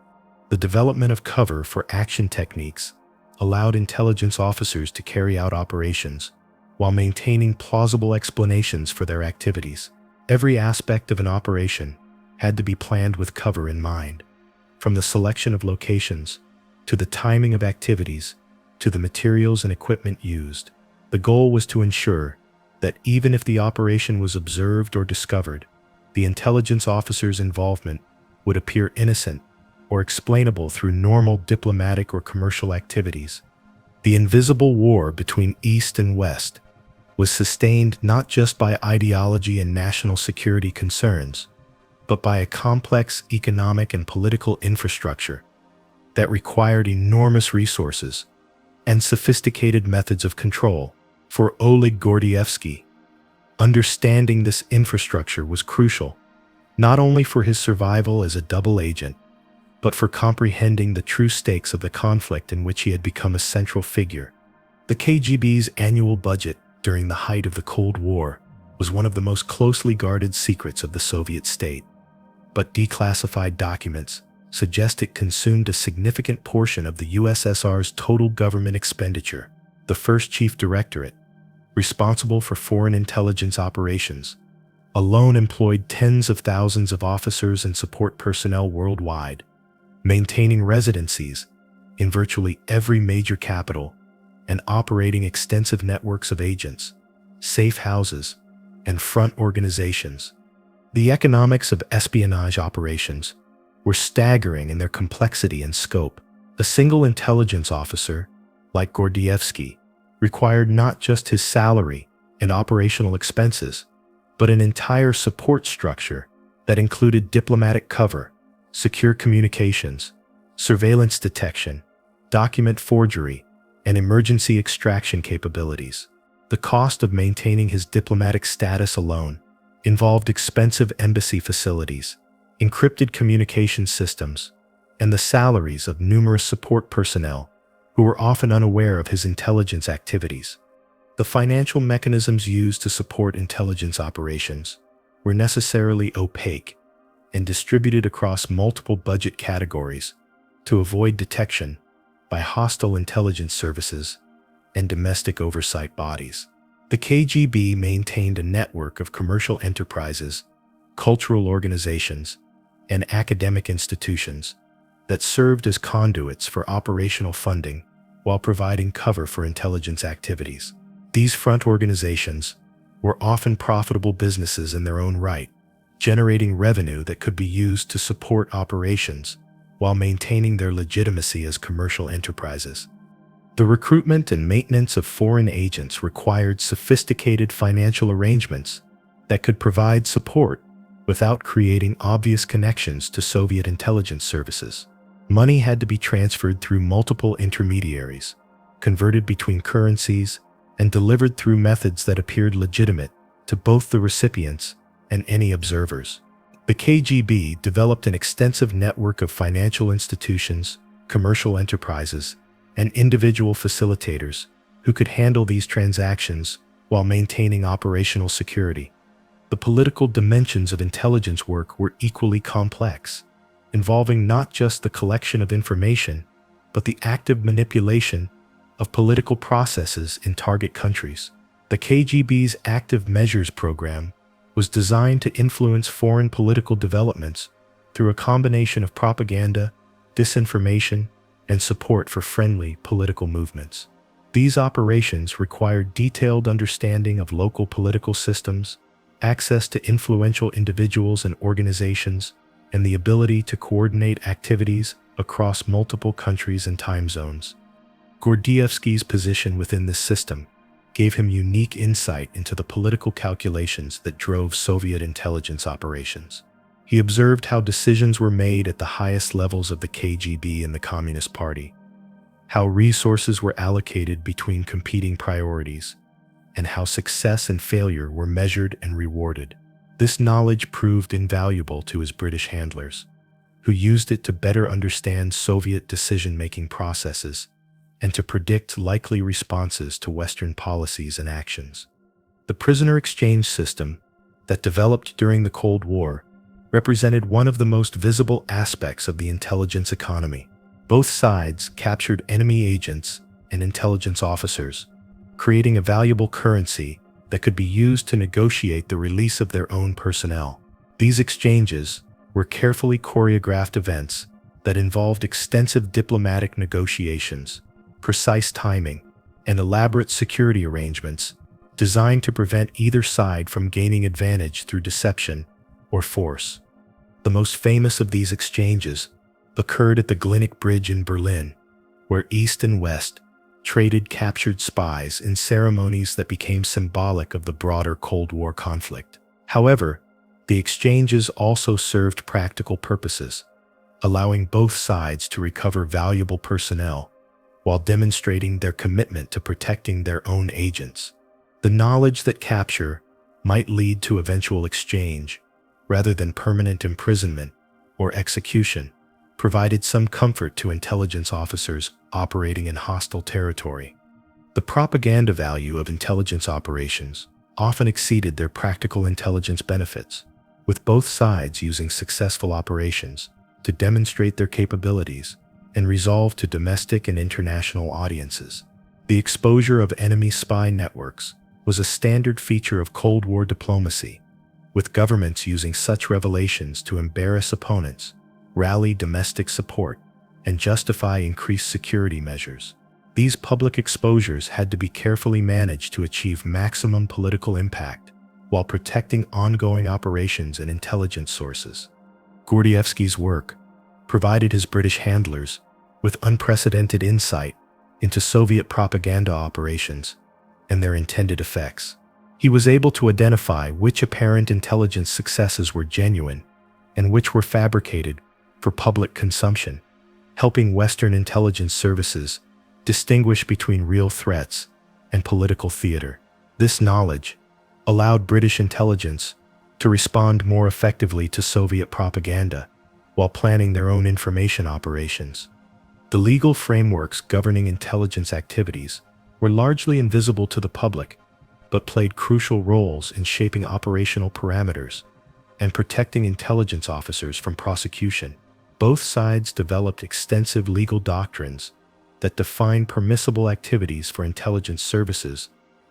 The development of cover for action techniques allowed intelligence officers to carry out operations while maintaining plausible explanations for their activities. Every aspect of an operation had to be planned with cover in mind, from the selection of locations to the timing of activities to the materials and equipment used. The goal was to ensure that even if the operation was observed or discovered, the intelligence officer's involvement would appear innocent or explainable through normal diplomatic or commercial activities. The invisible war between East and West was sustained not just by ideology and national security concerns, but by a complex economic and political infrastructure that required enormous resources and sophisticated methods of control. For Oleg Gordievsky, understanding this infrastructure was crucial, not only for his survival as a double agent, but for comprehending the true stakes of the conflict in which he had become a central figure. The KGB's annual budget during the height of the Cold War was one of the most closely guarded secrets of the Soviet state, but declassified documents suggest it consumed a significant portion of the USSR's total government expenditure. The first chief directorate, responsible for foreign intelligence operations, alone employed tens of thousands of officers and support personnel worldwide, maintaining residencies in virtually every major capital and operating extensive networks of agents, safe houses, and front organizations. The economics of espionage operations were staggering in their complexity and scope. A single intelligence officer, like Gordievsky, required not just his salary and operational expenses, but an entire support structure that included diplomatic cover, secure communications, surveillance detection, document forgery, and emergency extraction capabilities. The cost of maintaining his diplomatic status alone involved expensive embassy facilities, encrypted communication systems, and the salaries of numerous support personnel who were often unaware of his intelligence activities. The financial mechanisms used to support intelligence operations were necessarily opaque and distributed across multiple budget categories to avoid detection by hostile intelligence services and domestic oversight bodies. The KGB maintained a network of commercial enterprises, cultural organizations, and academic institutions that served as conduits for operational funding while providing cover for intelligence activities. These front organizations were often profitable businesses in their own right, generating revenue that could be used to support operations while maintaining their legitimacy as commercial enterprises. The recruitment and maintenance of foreign agents required sophisticated financial arrangements that could provide support without creating obvious connections to Soviet intelligence services. Money had to be transferred through multiple intermediaries, converted between currencies, and delivered through methods that appeared legitimate to both the recipients and any observers. The KGB developed an extensive network of financial institutions, commercial enterprises, and individual facilitators who could handle these transactions while maintaining operational security. The political dimensions of intelligence work were equally complex, involving not just the collection of information, but the active manipulation of political processes in target countries. The KGB's Active Measures program was designed to influence foreign political developments through a combination of propaganda, disinformation, and support for friendly political movements. These operations required detailed understanding of local political systems, access to influential individuals and organizations, and the ability to coordinate activities across multiple countries and time zones. Gordievsky's position within this system gave him unique insight into the political calculations that drove Soviet intelligence operations. He observed how decisions were made at the highest levels of the KGB and the Communist Party, how resources were allocated between competing priorities, and how success and failure were measured and rewarded. This knowledge proved invaluable to his British handlers, who used it to better understand Soviet decision-making processes and to predict likely responses to Western policies and actions. The prisoner exchange system that developed during the Cold War represented one of the most visible aspects of the intelligence economy. Both sides captured enemy agents and intelligence officers, creating a valuable currency that could be used to negotiate the release of their own personnel. These exchanges were carefully choreographed events that involved extensive diplomatic negotiations, precise timing, and elaborate security arrangements designed to prevent either side from gaining advantage through deception or force. The most famous of these exchanges occurred at the Glinick Bridge in Berlin, where East and West traded captured spies in ceremonies that became symbolic of the broader Cold War conflict. However, the exchanges also served practical purposes, allowing both sides to recover valuable personnel while demonstrating their commitment to protecting their own agents. The knowledge that capture might lead to eventual exchange, rather than permanent imprisonment or execution, provided some comfort to intelligence officers operating in hostile territory. The propaganda value of intelligence operations often exceeded their practical intelligence benefits, with both sides using successful operations to demonstrate their capabilities and resolve to domestic and international audiences. The exposure of enemy spy networks was a standard feature of Cold War diplomacy, with governments using such revelations to embarrass opponents, rally domestic support, and justify increased security measures. These public exposures had to be carefully managed to achieve maximum political impact while protecting ongoing operations and intelligence sources. Gordievsky's work provided his British handlers with unprecedented insight into Soviet propaganda operations and their intended effects. He was able to identify which apparent intelligence successes were genuine and which were fabricated for public consumption, helping Western intelligence services distinguish between real threats and political theater. This knowledge allowed British intelligence to respond more effectively to Soviet propaganda while planning their own information operations. The legal frameworks governing intelligence activities were largely invisible to the public, but played crucial roles in shaping operational parameters and protecting intelligence officers from prosecution. Both sides developed extensive legal doctrines that define permissible activities for intelligence services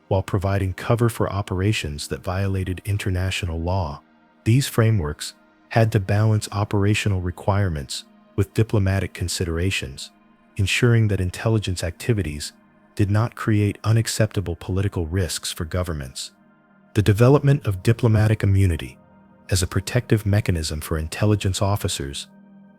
while providing cover for operations that violated international law. These frameworks had to balance operational requirements with diplomatic considerations, ensuring that intelligence activities did not create unacceptable political risks for governments. The development of diplomatic immunity as a protective mechanism for intelligence officers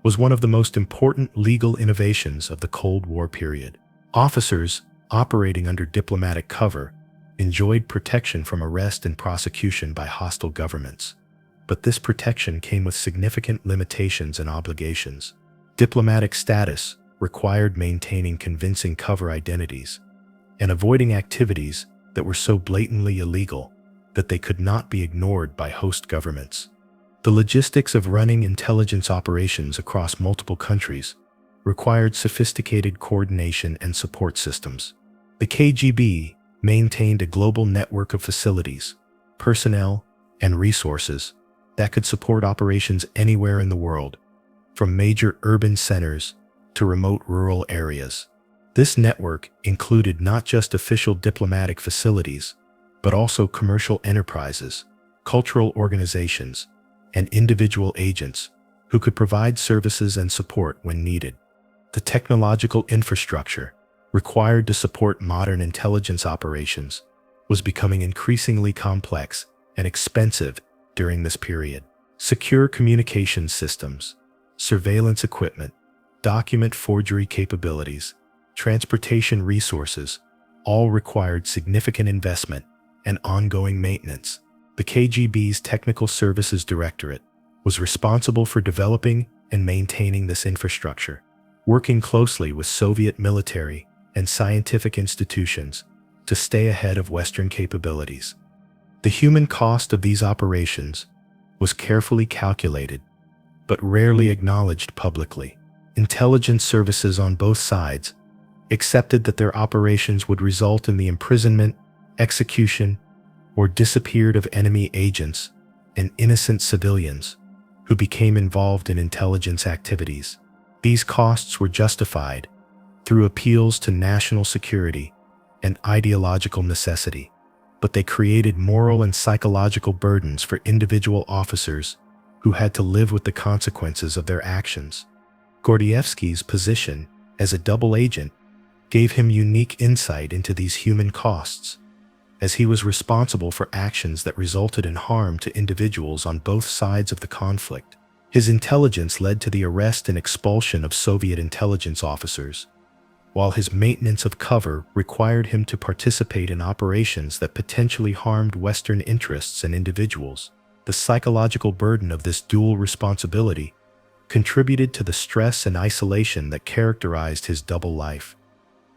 was one of the most important legal innovations of the Cold War period. Officers operating under diplomatic cover enjoyed protection from arrest and prosecution by hostile governments. But this protection came with significant limitations and obligations. Diplomatic status required maintaining convincing cover identities and avoiding activities that were so blatantly illegal that they could not be ignored by host governments. The logistics of running intelligence operations across multiple countries required sophisticated coordination and support systems. The KGB maintained a global network of facilities, personnel, and resources that could support operations anywhere in the world, from major urban centers to remote rural areas. This network included not just official diplomatic facilities, but also commercial enterprises, cultural organizations, and individual agents who could provide services and support when needed. The technological infrastructure required to support modern intelligence operations was becoming increasingly complex and expensive during this period. Secure communication systems, surveillance equipment, document forgery capabilities, transportation resources all required significant investment and ongoing maintenance. The KGB's Technical Services Directorate was responsible for developing and maintaining this infrastructure, working closely with Soviet military and scientific institutions to stay ahead of Western capabilities. The human cost of these operations was carefully calculated, but rarely acknowledged publicly. Intelligence services on both sides accepted that their operations would result in the imprisonment, execution, or disappearance of enemy agents and innocent civilians who became involved in intelligence activities. These costs were justified through appeals to national security and ideological necessity, but they created moral and psychological burdens for individual officers who had to live with the consequences of their actions. Gordievsky's position as a double agent gave him unique insight into these human costs, as he was responsible for actions that resulted in harm to individuals on both sides of the conflict. His intelligence led to the arrest and expulsion of Soviet intelligence officers, while his maintenance of cover required him to participate in operations that potentially harmed Western interests and individuals. The psychological burden of this dual responsibility contributed to the stress and isolation that characterized his double life.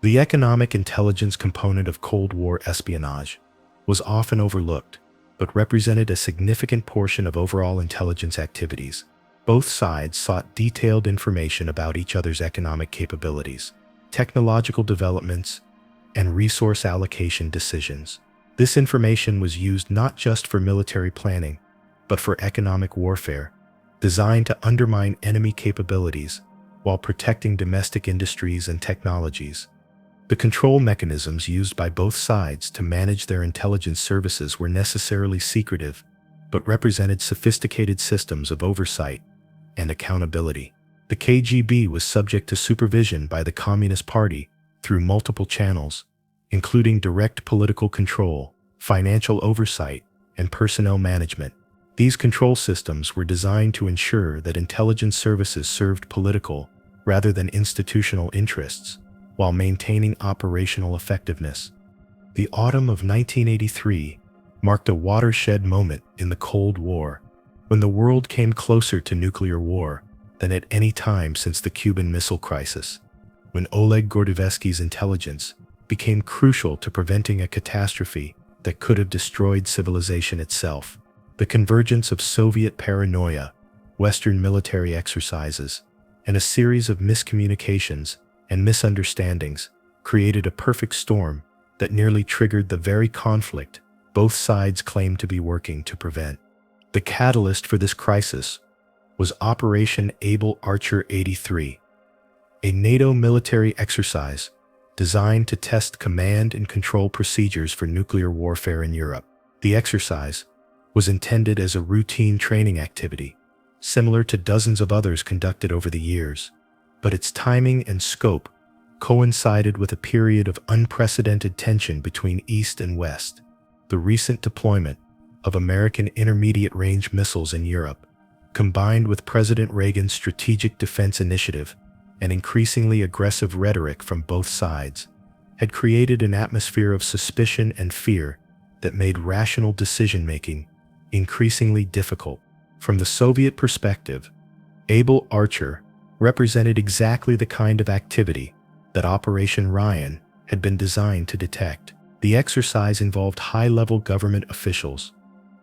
The economic intelligence component of Cold War espionage was often overlooked, but represented a significant portion of overall intelligence activities. Both sides sought detailed information about each other's economic capabilities, technological developments, and resource allocation decisions. This information was used not just for military planning, but for economic warfare, designed to undermine enemy capabilities while protecting domestic industries and technologies. The control mechanisms used by both sides to manage their intelligence services were necessarily secretive, but represented sophisticated systems of oversight and accountability. The KGB was subject to supervision by the Communist Party through multiple channels, including direct political control, financial oversight, and personnel management. These control systems were designed to ensure that intelligence services served political rather than institutional interests, while maintaining operational effectiveness. The autumn of 1983 marked a watershed moment in the Cold War, when the world came closer to nuclear war than at any time since the Cuban Missile Crisis, when Oleg Gordievsky's intelligence became crucial to preventing a catastrophe that could have destroyed civilization itself. The convergence of Soviet paranoia, Western military exercises, and a series of miscommunications and misunderstandings created a perfect storm that nearly triggered the very conflict both sides claimed to be working to prevent. The catalyst for this crisis was Operation Able Archer 83, a NATO military exercise designed to test command and control procedures for nuclear warfare in Europe. The exercise was intended as a routine training activity, similar to dozens of others conducted over the years, but its timing and scope coincided with a period of unprecedented tension between East and West. The recent deployment of American intermediate-range missiles in Europe, combined with President Reagan's Strategic Defense Initiative and increasingly aggressive rhetoric from both sides, had created an atmosphere of suspicion and fear that made rational decision-making increasingly difficult. From the Soviet perspective, Able Archer represented exactly the kind of activity that Operation Ryan had been designed to detect. The exercise involved high-level government officials,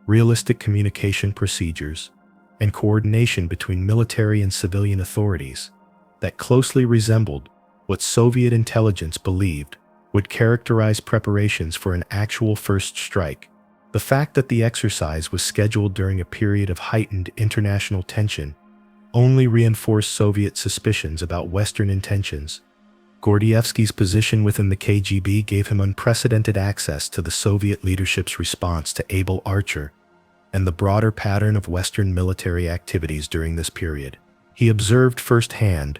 realistic communication procedures, and coordination between military and civilian authorities that closely resembled what Soviet intelligence believed would characterize preparations for an actual first strike. The fact that the exercise was scheduled during a period of heightened international tension only reinforced Soviet suspicions about Western intentions. Gordievsky's position within the KGB gave him unprecedented access to the Soviet leadership's response to Able Archer and the broader pattern of Western military activities during this period. He observed firsthand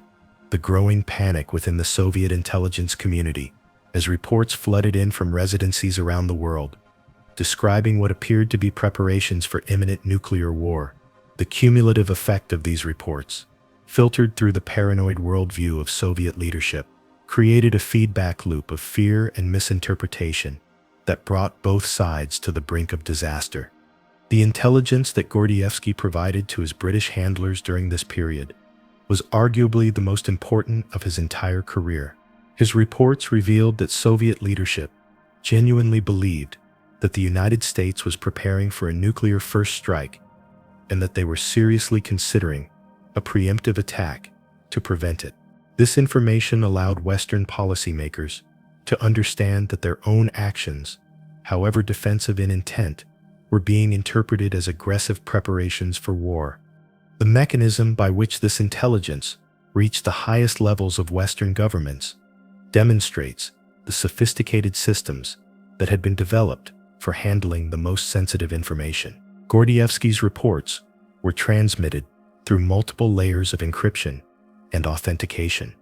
the growing panic within the Soviet intelligence community as reports flooded in from residencies around the world, describing what appeared to be preparations for imminent nuclear war. The cumulative effect of these reports, filtered through the paranoid worldview of Soviet leadership, created a feedback loop of fear and misinterpretation that brought both sides to the brink of disaster. The intelligence that Gordievsky provided to his British handlers during this period was arguably the most important of his entire career. His reports revealed that Soviet leadership genuinely believed that the United States was preparing for a nuclear first strike and that they were seriously considering a preemptive attack to prevent it. This information allowed Western policymakers to understand that their own actions, however defensive in intent, were being interpreted as aggressive preparations for war. The mechanism by which this intelligence reached the highest levels of Western governments demonstrates the sophisticated systems that had been developed for handling the most sensitive information. Gordievsky's reports were transmitted through multiple layers of encryption and authentication,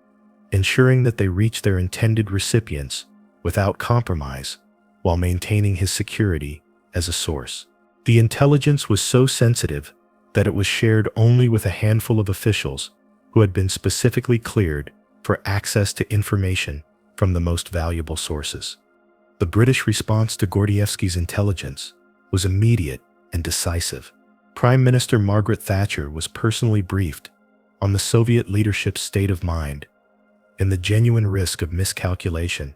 ensuring that they reached their intended recipients without compromise while maintaining his security as a source. The intelligence was so sensitive that it was shared only with a handful of officials who had been specifically cleared for access to information from the most valuable sources. The British response to Gordievsky's intelligence was immediate and decisive. Prime Minister Margaret Thatcher was personally briefed on the Soviet leadership's state of mind and the genuine risk of miscalculation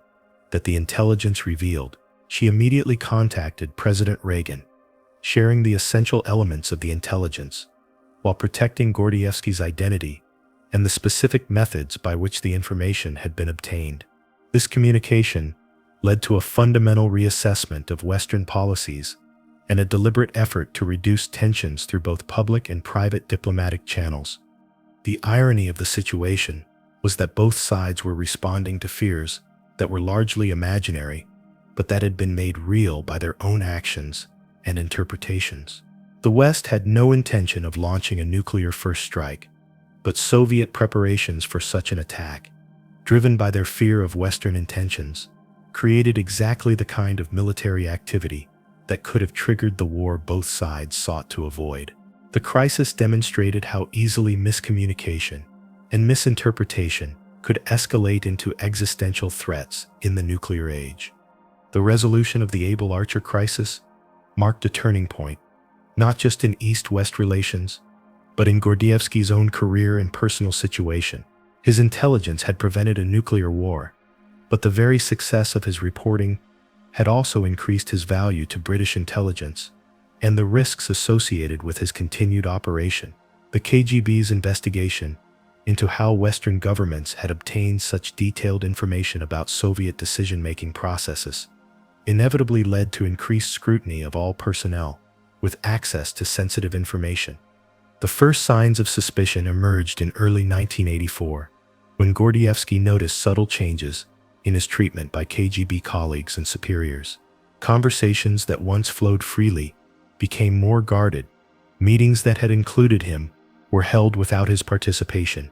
that the intelligence revealed. She immediately contacted President Reagan, sharing the essential elements of the intelligence while protecting Gordievsky's identity and the specific methods by which the information had been obtained. This communication led to a fundamental reassessment of Western policies and a deliberate effort to reduce tensions through both public and private diplomatic channels. The irony of the situation was that both sides were responding to fears that were largely imaginary, but that had been made real by their own actions and interpretations. The West had no intention of launching a nuclear first strike, but Soviet preparations for such an attack, driven by their fear of Western intentions, created exactly the kind of military activity that could have triggered the war both sides sought to avoid. The crisis demonstrated how easily miscommunication and misinterpretation could escalate into existential threats in the nuclear age. The resolution of the Able Archer crisis marked a turning point, not just in East-West relations, but in Gordievsky's own career and personal situation. His intelligence had prevented a nuclear war, but the very success of his reporting had also increased his value to British intelligence and the risks associated with his continued operation. The KGB's investigation into how Western governments had obtained such detailed information about Soviet decision-making processes, inevitably led to increased scrutiny of all personnel with access to sensitive information. The first signs of suspicion emerged in early 1984, when Gordievsky noticed subtle changes in his treatment by KGB colleagues and superiors. Conversations that once flowed freely became more guarded. Meetings that had included him were held without his participation,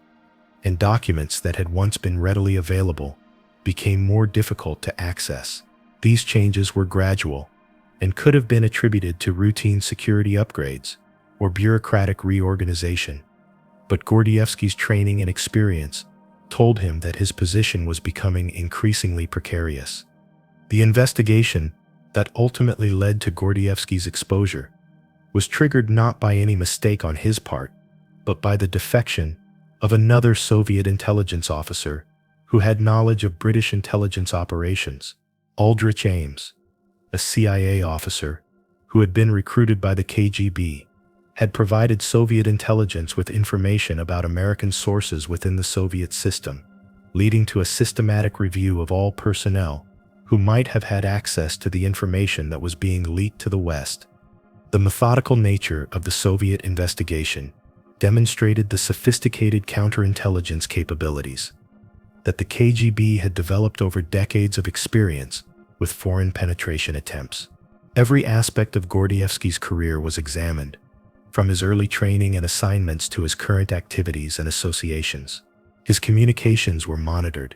and documents that had once been readily available became more difficult to access. These changes were gradual and could have been attributed to routine security upgrades or bureaucratic reorganization, but Gordievsky's training and experience told him that his position was becoming increasingly precarious. The investigation that ultimately led to Gordievsky's exposure was triggered not by any mistake on his part, but by the defection of another Soviet intelligence officer who had knowledge of British intelligence operations. Aldrich Ames, a CIA officer who had been recruited by the KGB, had provided Soviet intelligence with information about American sources within the Soviet system, leading to a systematic review of all personnel who might have had access to the information that was being leaked to the West. The methodical nature of the Soviet investigation demonstrated the sophisticated counterintelligence capabilities that the KGB had developed over decades of experience with foreign penetration attempts. Every aspect of Gordievsky's career was examined, from his early training and assignments to his current activities and associations. His communications were monitored,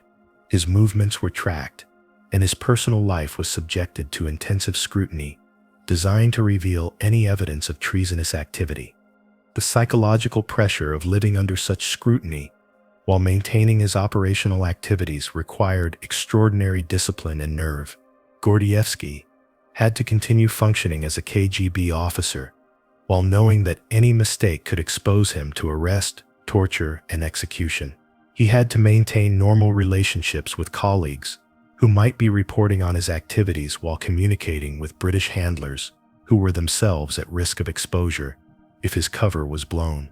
his movements were tracked, and his personal life was subjected to intensive scrutiny, designed to reveal any evidence of treasonous activity. The psychological pressure of living under such scrutiny while maintaining his operational activities required extraordinary discipline and nerve. Gordievsky had to continue functioning as a KGB officer while knowing that any mistake could expose him to arrest, torture, and execution. He had to maintain normal relationships with colleagues who might be reporting on his activities while communicating with British handlers who were themselves at risk of exposure if his cover was blown.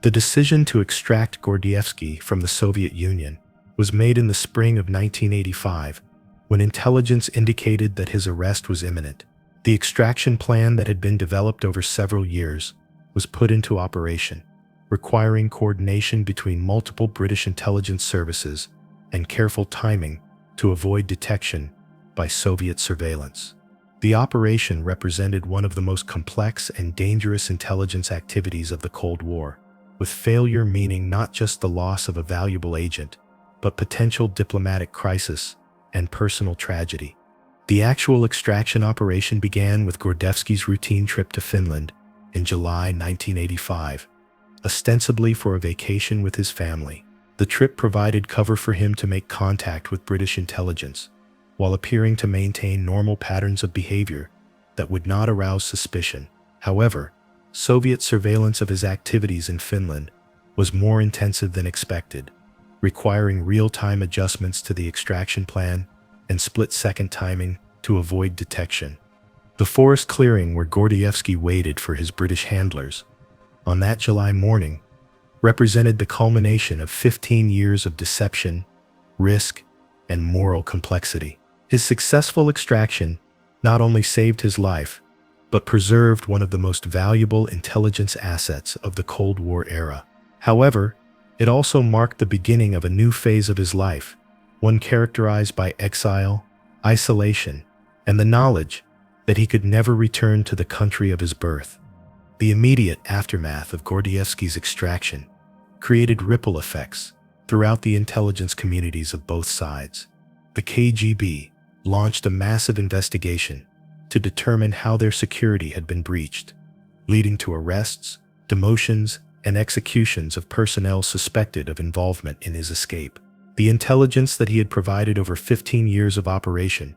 The decision to extract Gordievsky from the Soviet Union was made in the spring of 1985, when intelligence indicated that his arrest was imminent. The extraction plan that had been developed over several years was put into operation, requiring coordination between multiple British intelligence services and careful timing to avoid detection by Soviet surveillance. The operation represented one of the most complex and dangerous intelligence activities of the Cold War, with failure meaning not just the loss of a valuable agent, but potential diplomatic crisis and personal tragedy. The actual extraction operation began with Gordievsky's routine trip to Finland in July 1985, ostensibly for a vacation with his family. The trip provided cover for him to make contact with British intelligence, while appearing to maintain normal patterns of behavior that would not arouse suspicion. However, Soviet surveillance of his activities in Finland was more intensive than expected, requiring real-time adjustments to the extraction plan and split-second timing to avoid detection. The forest clearing where Gordievsky waited for his British handlers on that July morning represented the culmination of 15 years of deception, risk, and moral complexity. His successful extraction not only saved his life, but preserved one of the most valuable intelligence assets of the Cold War era. However, it also marked the beginning of a new phase of his life, one characterized by exile, isolation, and the knowledge that he could never return to the country of his birth. The immediate aftermath of Gordievsky's extraction created ripple effects throughout the intelligence communities of both sides. The KGB launched a massive investigation to determine how their security had been breached, leading to arrests, demotions, and executions of personnel suspected of involvement in his escape. The intelligence that he had provided over 15 years of operation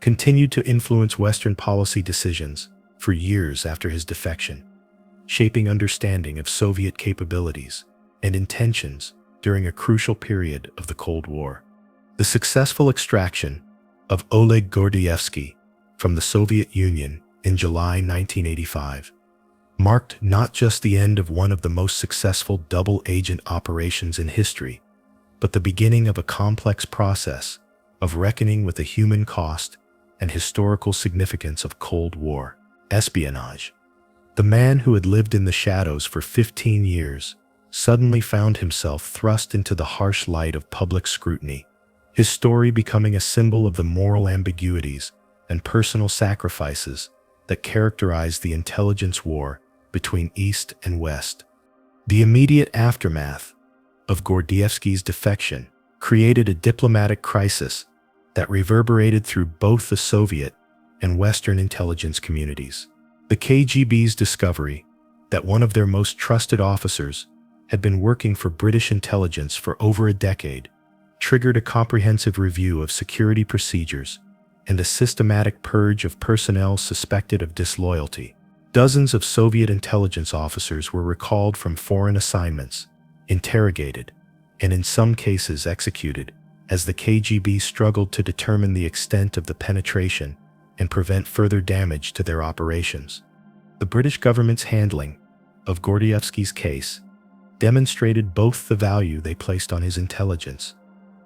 continued to influence Western policy decisions for years after his defection, shaping understanding of Soviet capabilities and intentions during a crucial period of the Cold War. The successful extraction of Oleg Gordievsky from the Soviet Union in July 1985 marked not just the end of one of the most successful double-agent operations in history, but the beginning of a complex process of reckoning with the human cost and historical significance of Cold War espionage. The man who had lived in the shadows for 15 years suddenly found himself thrust into the harsh light of public scrutiny, his story becoming a symbol of the moral ambiguities and personal sacrifices that characterized the intelligence war between East and West. The immediate aftermath of Gordievsky's defection created a diplomatic crisis that reverberated through both the Soviet and Western intelligence communities. The KGB's discovery that one of their most trusted officers had been working for British intelligence for over a decade triggered a comprehensive review of security procedures and a systematic purge of personnel suspected of disloyalty. Dozens of Soviet intelligence officers were recalled from foreign assignments, interrogated, and in some cases executed, as the KGB struggled to determine the extent of the penetration and prevent further damage to their operations. The British government's handling of Gordievsky's case demonstrated both the value they placed on his intelligence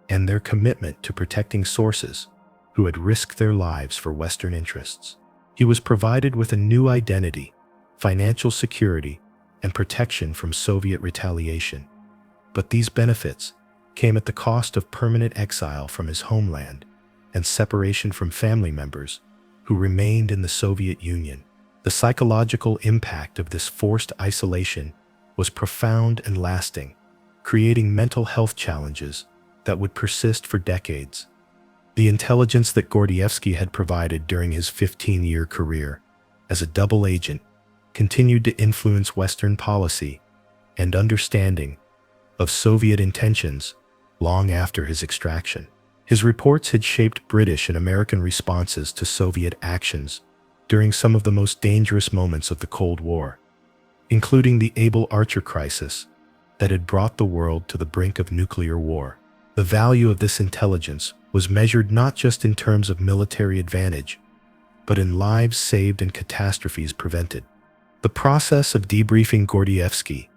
and their commitment to protecting sources who had risked their lives for Western interests. He was provided with a new identity, financial security, and protection from Soviet retaliation. But these benefits came at the cost of permanent exile from his homeland and separation from family members who remained in the Soviet Union. The psychological impact of this forced isolation was profound and lasting, creating mental health challenges that would persist for decades. The intelligence that Gordievsky had provided during his 15-year career as a double agent continued to influence Western policy and understanding of Soviet intentions long after his extraction. His reports had shaped British and American responses to Soviet actions during some of the most dangerous moments of the Cold War, including the Able Archer crisis that had brought the world to the brink of nuclear war. The value of this intelligence was measured not just in terms of military advantage, but in lives saved and catastrophes prevented. The process of debriefing Gordievsky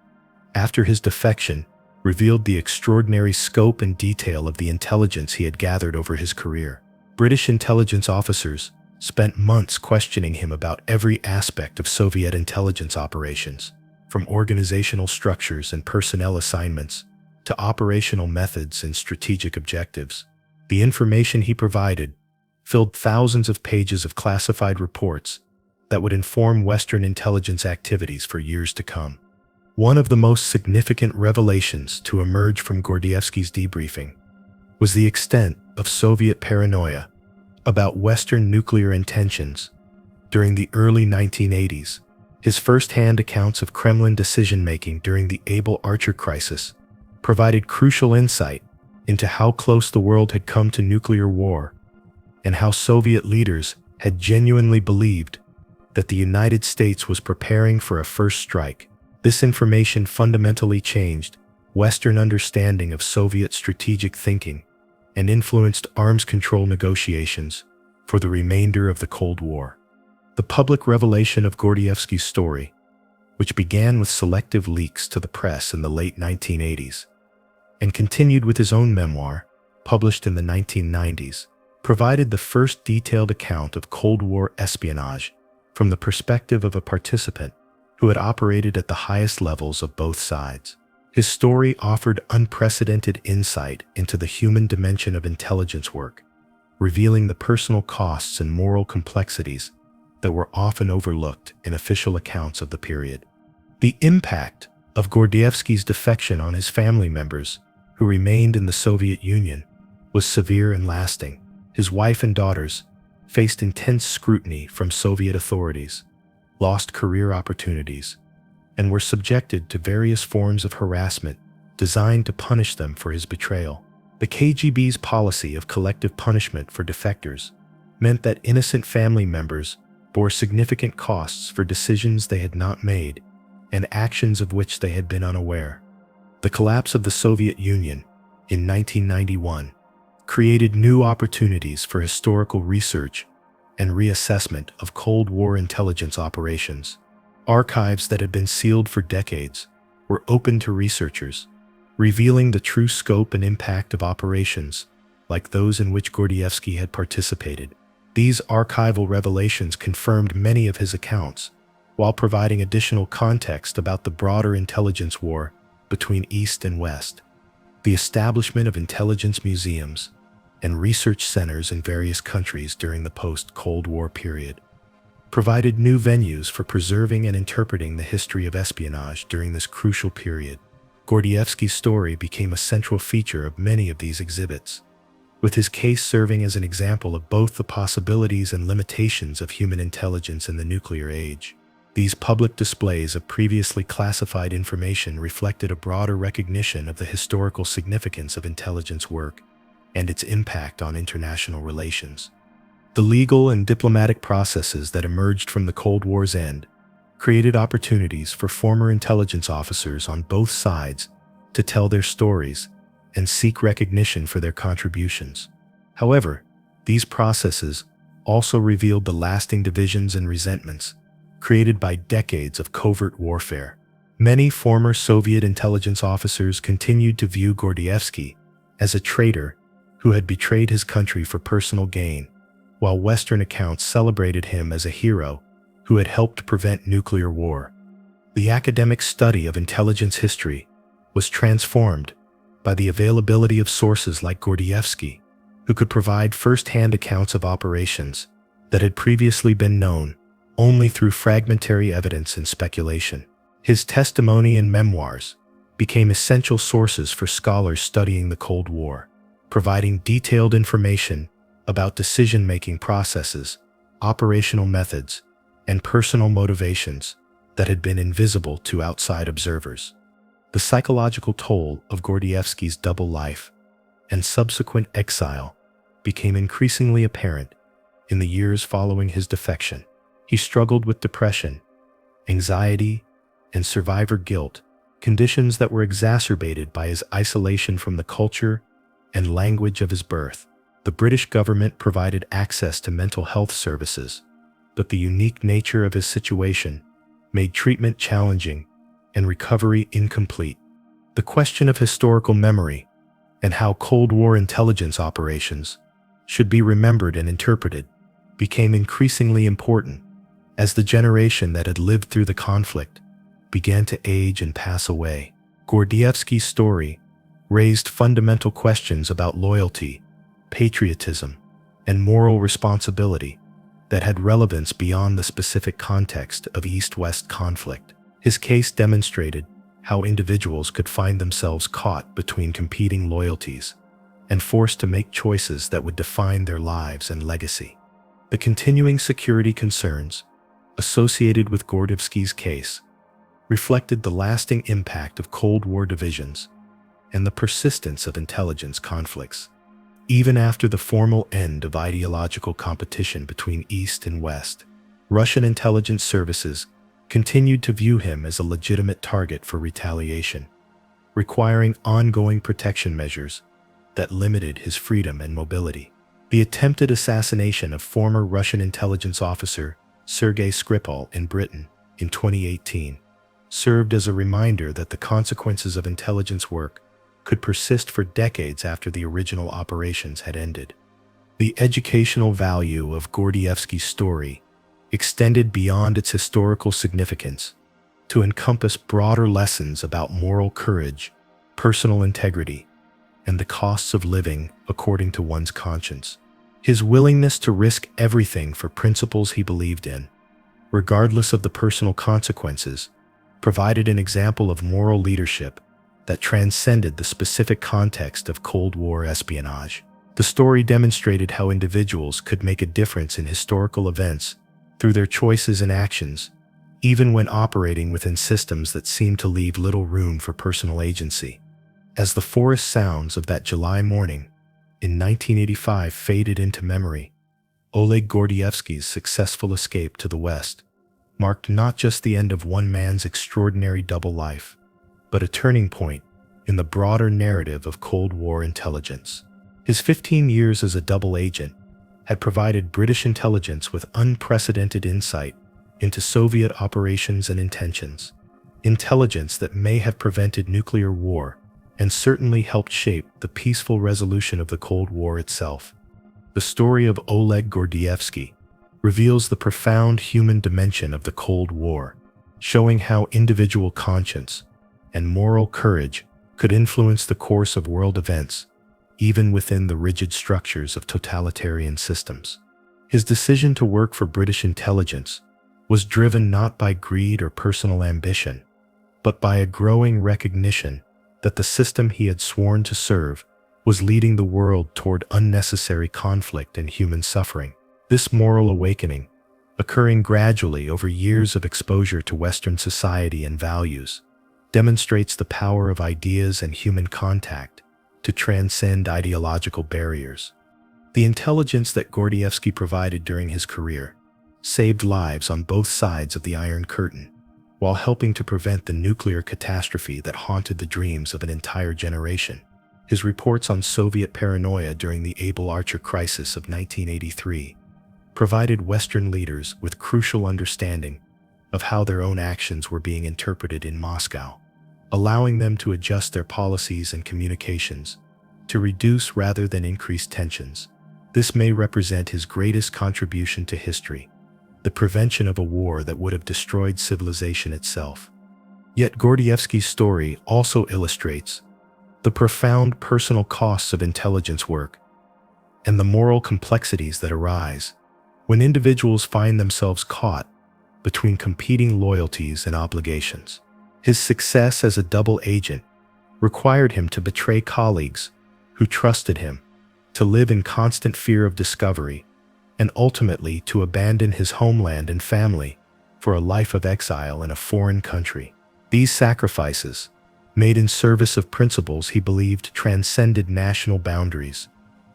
after his defection revealed the extraordinary scope and detail of the intelligence he had gathered over his career. British intelligence officers spent months questioning him about every aspect of Soviet intelligence operations, from organizational structures and personnel assignments to operational methods and strategic objectives. The information he provided filled thousands of pages of classified reports that would inform Western intelligence activities for years to come. One of the most significant revelations to emerge from Gordievsky's debriefing was the extent of Soviet paranoia about Western nuclear intentions during the early 1980s. His first-hand accounts of Kremlin decision-making during the Able Archer crisis provided crucial insight into how close the world had come to nuclear war and how Soviet leaders had genuinely believed that the United States was preparing for a first strike. This information fundamentally changed Western understanding of Soviet strategic thinking and influenced arms control negotiations for the remainder of the Cold War. The public revelation of Gordievsky's story, which began with selective leaks to the press in the late 1980s and continued with his own memoir, published in the 1990s, provided the first detailed account of Cold War espionage from the perspective of a participant who had operated at the highest levels of both sides. His story offered unprecedented insight into the human dimension of intelligence work, revealing the personal costs and moral complexities that were often overlooked in official accounts of the period. The impact of Gordievsky's defection on his family members, who remained in the Soviet Union, was severe and lasting. His wife and daughters faced intense scrutiny from Soviet authorities, lost career opportunities, and were subjected to various forms of harassment designed to punish them for his betrayal. The KGB's policy of collective punishment for defectors meant that innocent family members bore significant costs for decisions they had not made and actions of which they had been unaware. The collapse of the Soviet Union in 1991 created new opportunities for historical research and reassessment of Cold War intelligence operations. Archives that had been sealed for decades were open to researchers, revealing the true scope and impact of operations like those in which Gordievsky had participated. These archival revelations confirmed many of his accounts, while providing additional context about the broader intelligence war between East and West. The establishment of intelligence museums and research centers in various countries during the post-Cold War period provided new venues for preserving and interpreting the history of espionage during this crucial period. Gordievsky's story became a central feature of many of these exhibits, with his case serving as an example of both the possibilities and limitations of human intelligence in the nuclear age. These public displays of previously classified information reflected a broader recognition of the historical significance of intelligence work and its impact on international relations. The legal and diplomatic processes that emerged from the Cold War's end created opportunities for former intelligence officers on both sides to tell their stories and seek recognition for their contributions. However, these processes also revealed the lasting divisions and resentments created by decades of covert warfare. Many former Soviet intelligence officers continued to view Gordievsky as a traitor who had betrayed his country for personal gain, while Western accounts celebrated him as a hero who had helped prevent nuclear war. The academic study of intelligence history was transformed by the availability of sources like Gordievsky, who could provide first-hand accounts of operations that had previously been known only through fragmentary evidence and speculation. His testimony and memoirs became essential sources for scholars studying the Cold War, providing detailed information about decision-making processes, operational methods, and personal motivations that had been invisible to outside observers. The psychological toll of Gordievsky's double life and subsequent exile became increasingly apparent in the years following his defection. He struggled with depression, anxiety, and survivor guilt, conditions that were exacerbated by his isolation from the culture and language of his birth. The British government provided access to mental health services, but the unique nature of his situation made treatment challenging and recovery incomplete. The question of historical memory and how Cold War intelligence operations should be remembered and interpreted became increasingly important as the generation that had lived through the conflict began to age and pass away. Gordievsky's story raised fundamental questions about loyalty, patriotism, and moral responsibility that had relevance beyond the specific context of East-West conflict. His case demonstrated how individuals could find themselves caught between competing loyalties and forced to make choices that would define their lives and legacy. The continuing security concerns associated with Gordievsky's case reflected the lasting impact of Cold War divisions and the persistence of intelligence conflicts. Even after the formal end of ideological competition between East and West, Russian intelligence services continued to view him as a legitimate target for retaliation, requiring ongoing protection measures that limited his freedom and mobility. The attempted assassination of former Russian intelligence officer Sergei Skripal in Britain in 2018 served as a reminder that the consequences of intelligence work could persist for decades after the original operations had ended. The educational value of Gordievsky's story extended beyond its historical significance to encompass broader lessons about moral courage, personal integrity, and the costs of living according to one's conscience. His willingness to risk everything for principles he believed in, regardless of the personal consequences, provided an example of moral leadership that transcended the specific context of Cold War espionage. The story demonstrated how individuals could make a difference in historical events through their choices and actions, even when operating within systems that seemed to leave little room for personal agency. As the forest sounds of that July morning in 1985 faded into memory, Oleg Gordievsky's successful escape to the West marked not just the end of one man's extraordinary double life, but a turning point in the broader narrative of Cold War intelligence. His 15 years as a double agent had provided British intelligence with unprecedented insight into Soviet operations and intentions. Intelligence that may have prevented nuclear war and certainly helped shape the peaceful resolution of the Cold War itself. The story of Oleg Gordievsky reveals the profound human dimension of the Cold War, showing how individual conscience and moral courage could influence the course of world events, even within the rigid structures of totalitarian systems. His decision to work for British intelligence was driven not by greed or personal ambition, but by a growing recognition that the system he had sworn to serve was leading the world toward unnecessary conflict and human suffering. This moral awakening, occurring gradually over years of exposure to Western society and values, demonstrates the power of ideas and human contact to transcend ideological barriers. The intelligence that Gordievsky provided during his career saved lives on both sides of the Iron Curtain, while helping to prevent the nuclear catastrophe that haunted the dreams of an entire generation. His reports on Soviet paranoia during the Able Archer crisis of 1983 provided Western leaders with crucial understanding of how their own actions were being interpreted in Moscow, allowing them to adjust their policies and communications to reduce rather than increase tensions. This may represent his greatest contribution to history, the prevention of a war that would have destroyed civilization itself. Yet Gordievsky's story also illustrates the profound personal costs of intelligence work and the moral complexities that arise when individuals find themselves caught between competing loyalties and obligations. His success as a double agent required him to betray colleagues who trusted him, to live in constant fear of discovery, and ultimately to abandon his homeland and family for a life of exile in a foreign country. These sacrifices, made in service of principles he believed transcended national boundaries,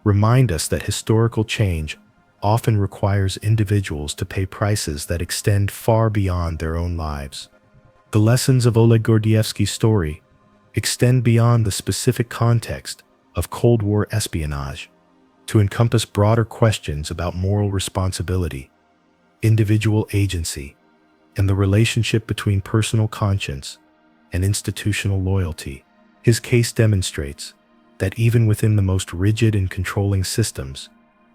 remind us that historical change often requires individuals to pay prices that extend far beyond their own lives. The lessons of Oleg Gordievsky's story extend beyond the specific context of Cold War espionage to encompass broader questions about moral responsibility, individual agency, and the relationship between personal conscience and institutional loyalty. His case demonstrates that even within the most rigid and controlling systems,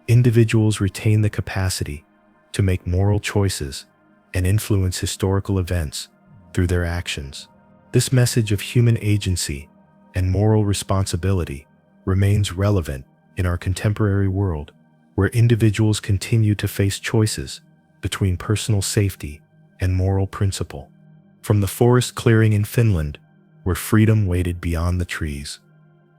individuals retain the capacity to make moral choices and influence historical events through their actions. This message of human agency and moral responsibility remains relevant in our contemporary world, where individuals continue to face choices between personal safety and moral principle. From the forest clearing in Finland, where freedom waited beyond the trees,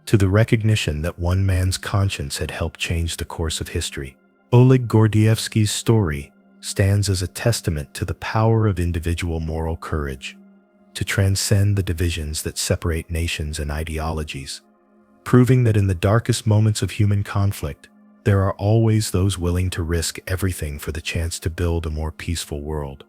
to the recognition that one man's conscience had helped change the course of history, Oleg Gordievsky's story stands as a testament to the power of individual moral courage to transcend the divisions that separate nations and ideologies, proving that in the darkest moments of human conflict, there are always those willing to risk everything for the chance to build a more peaceful world.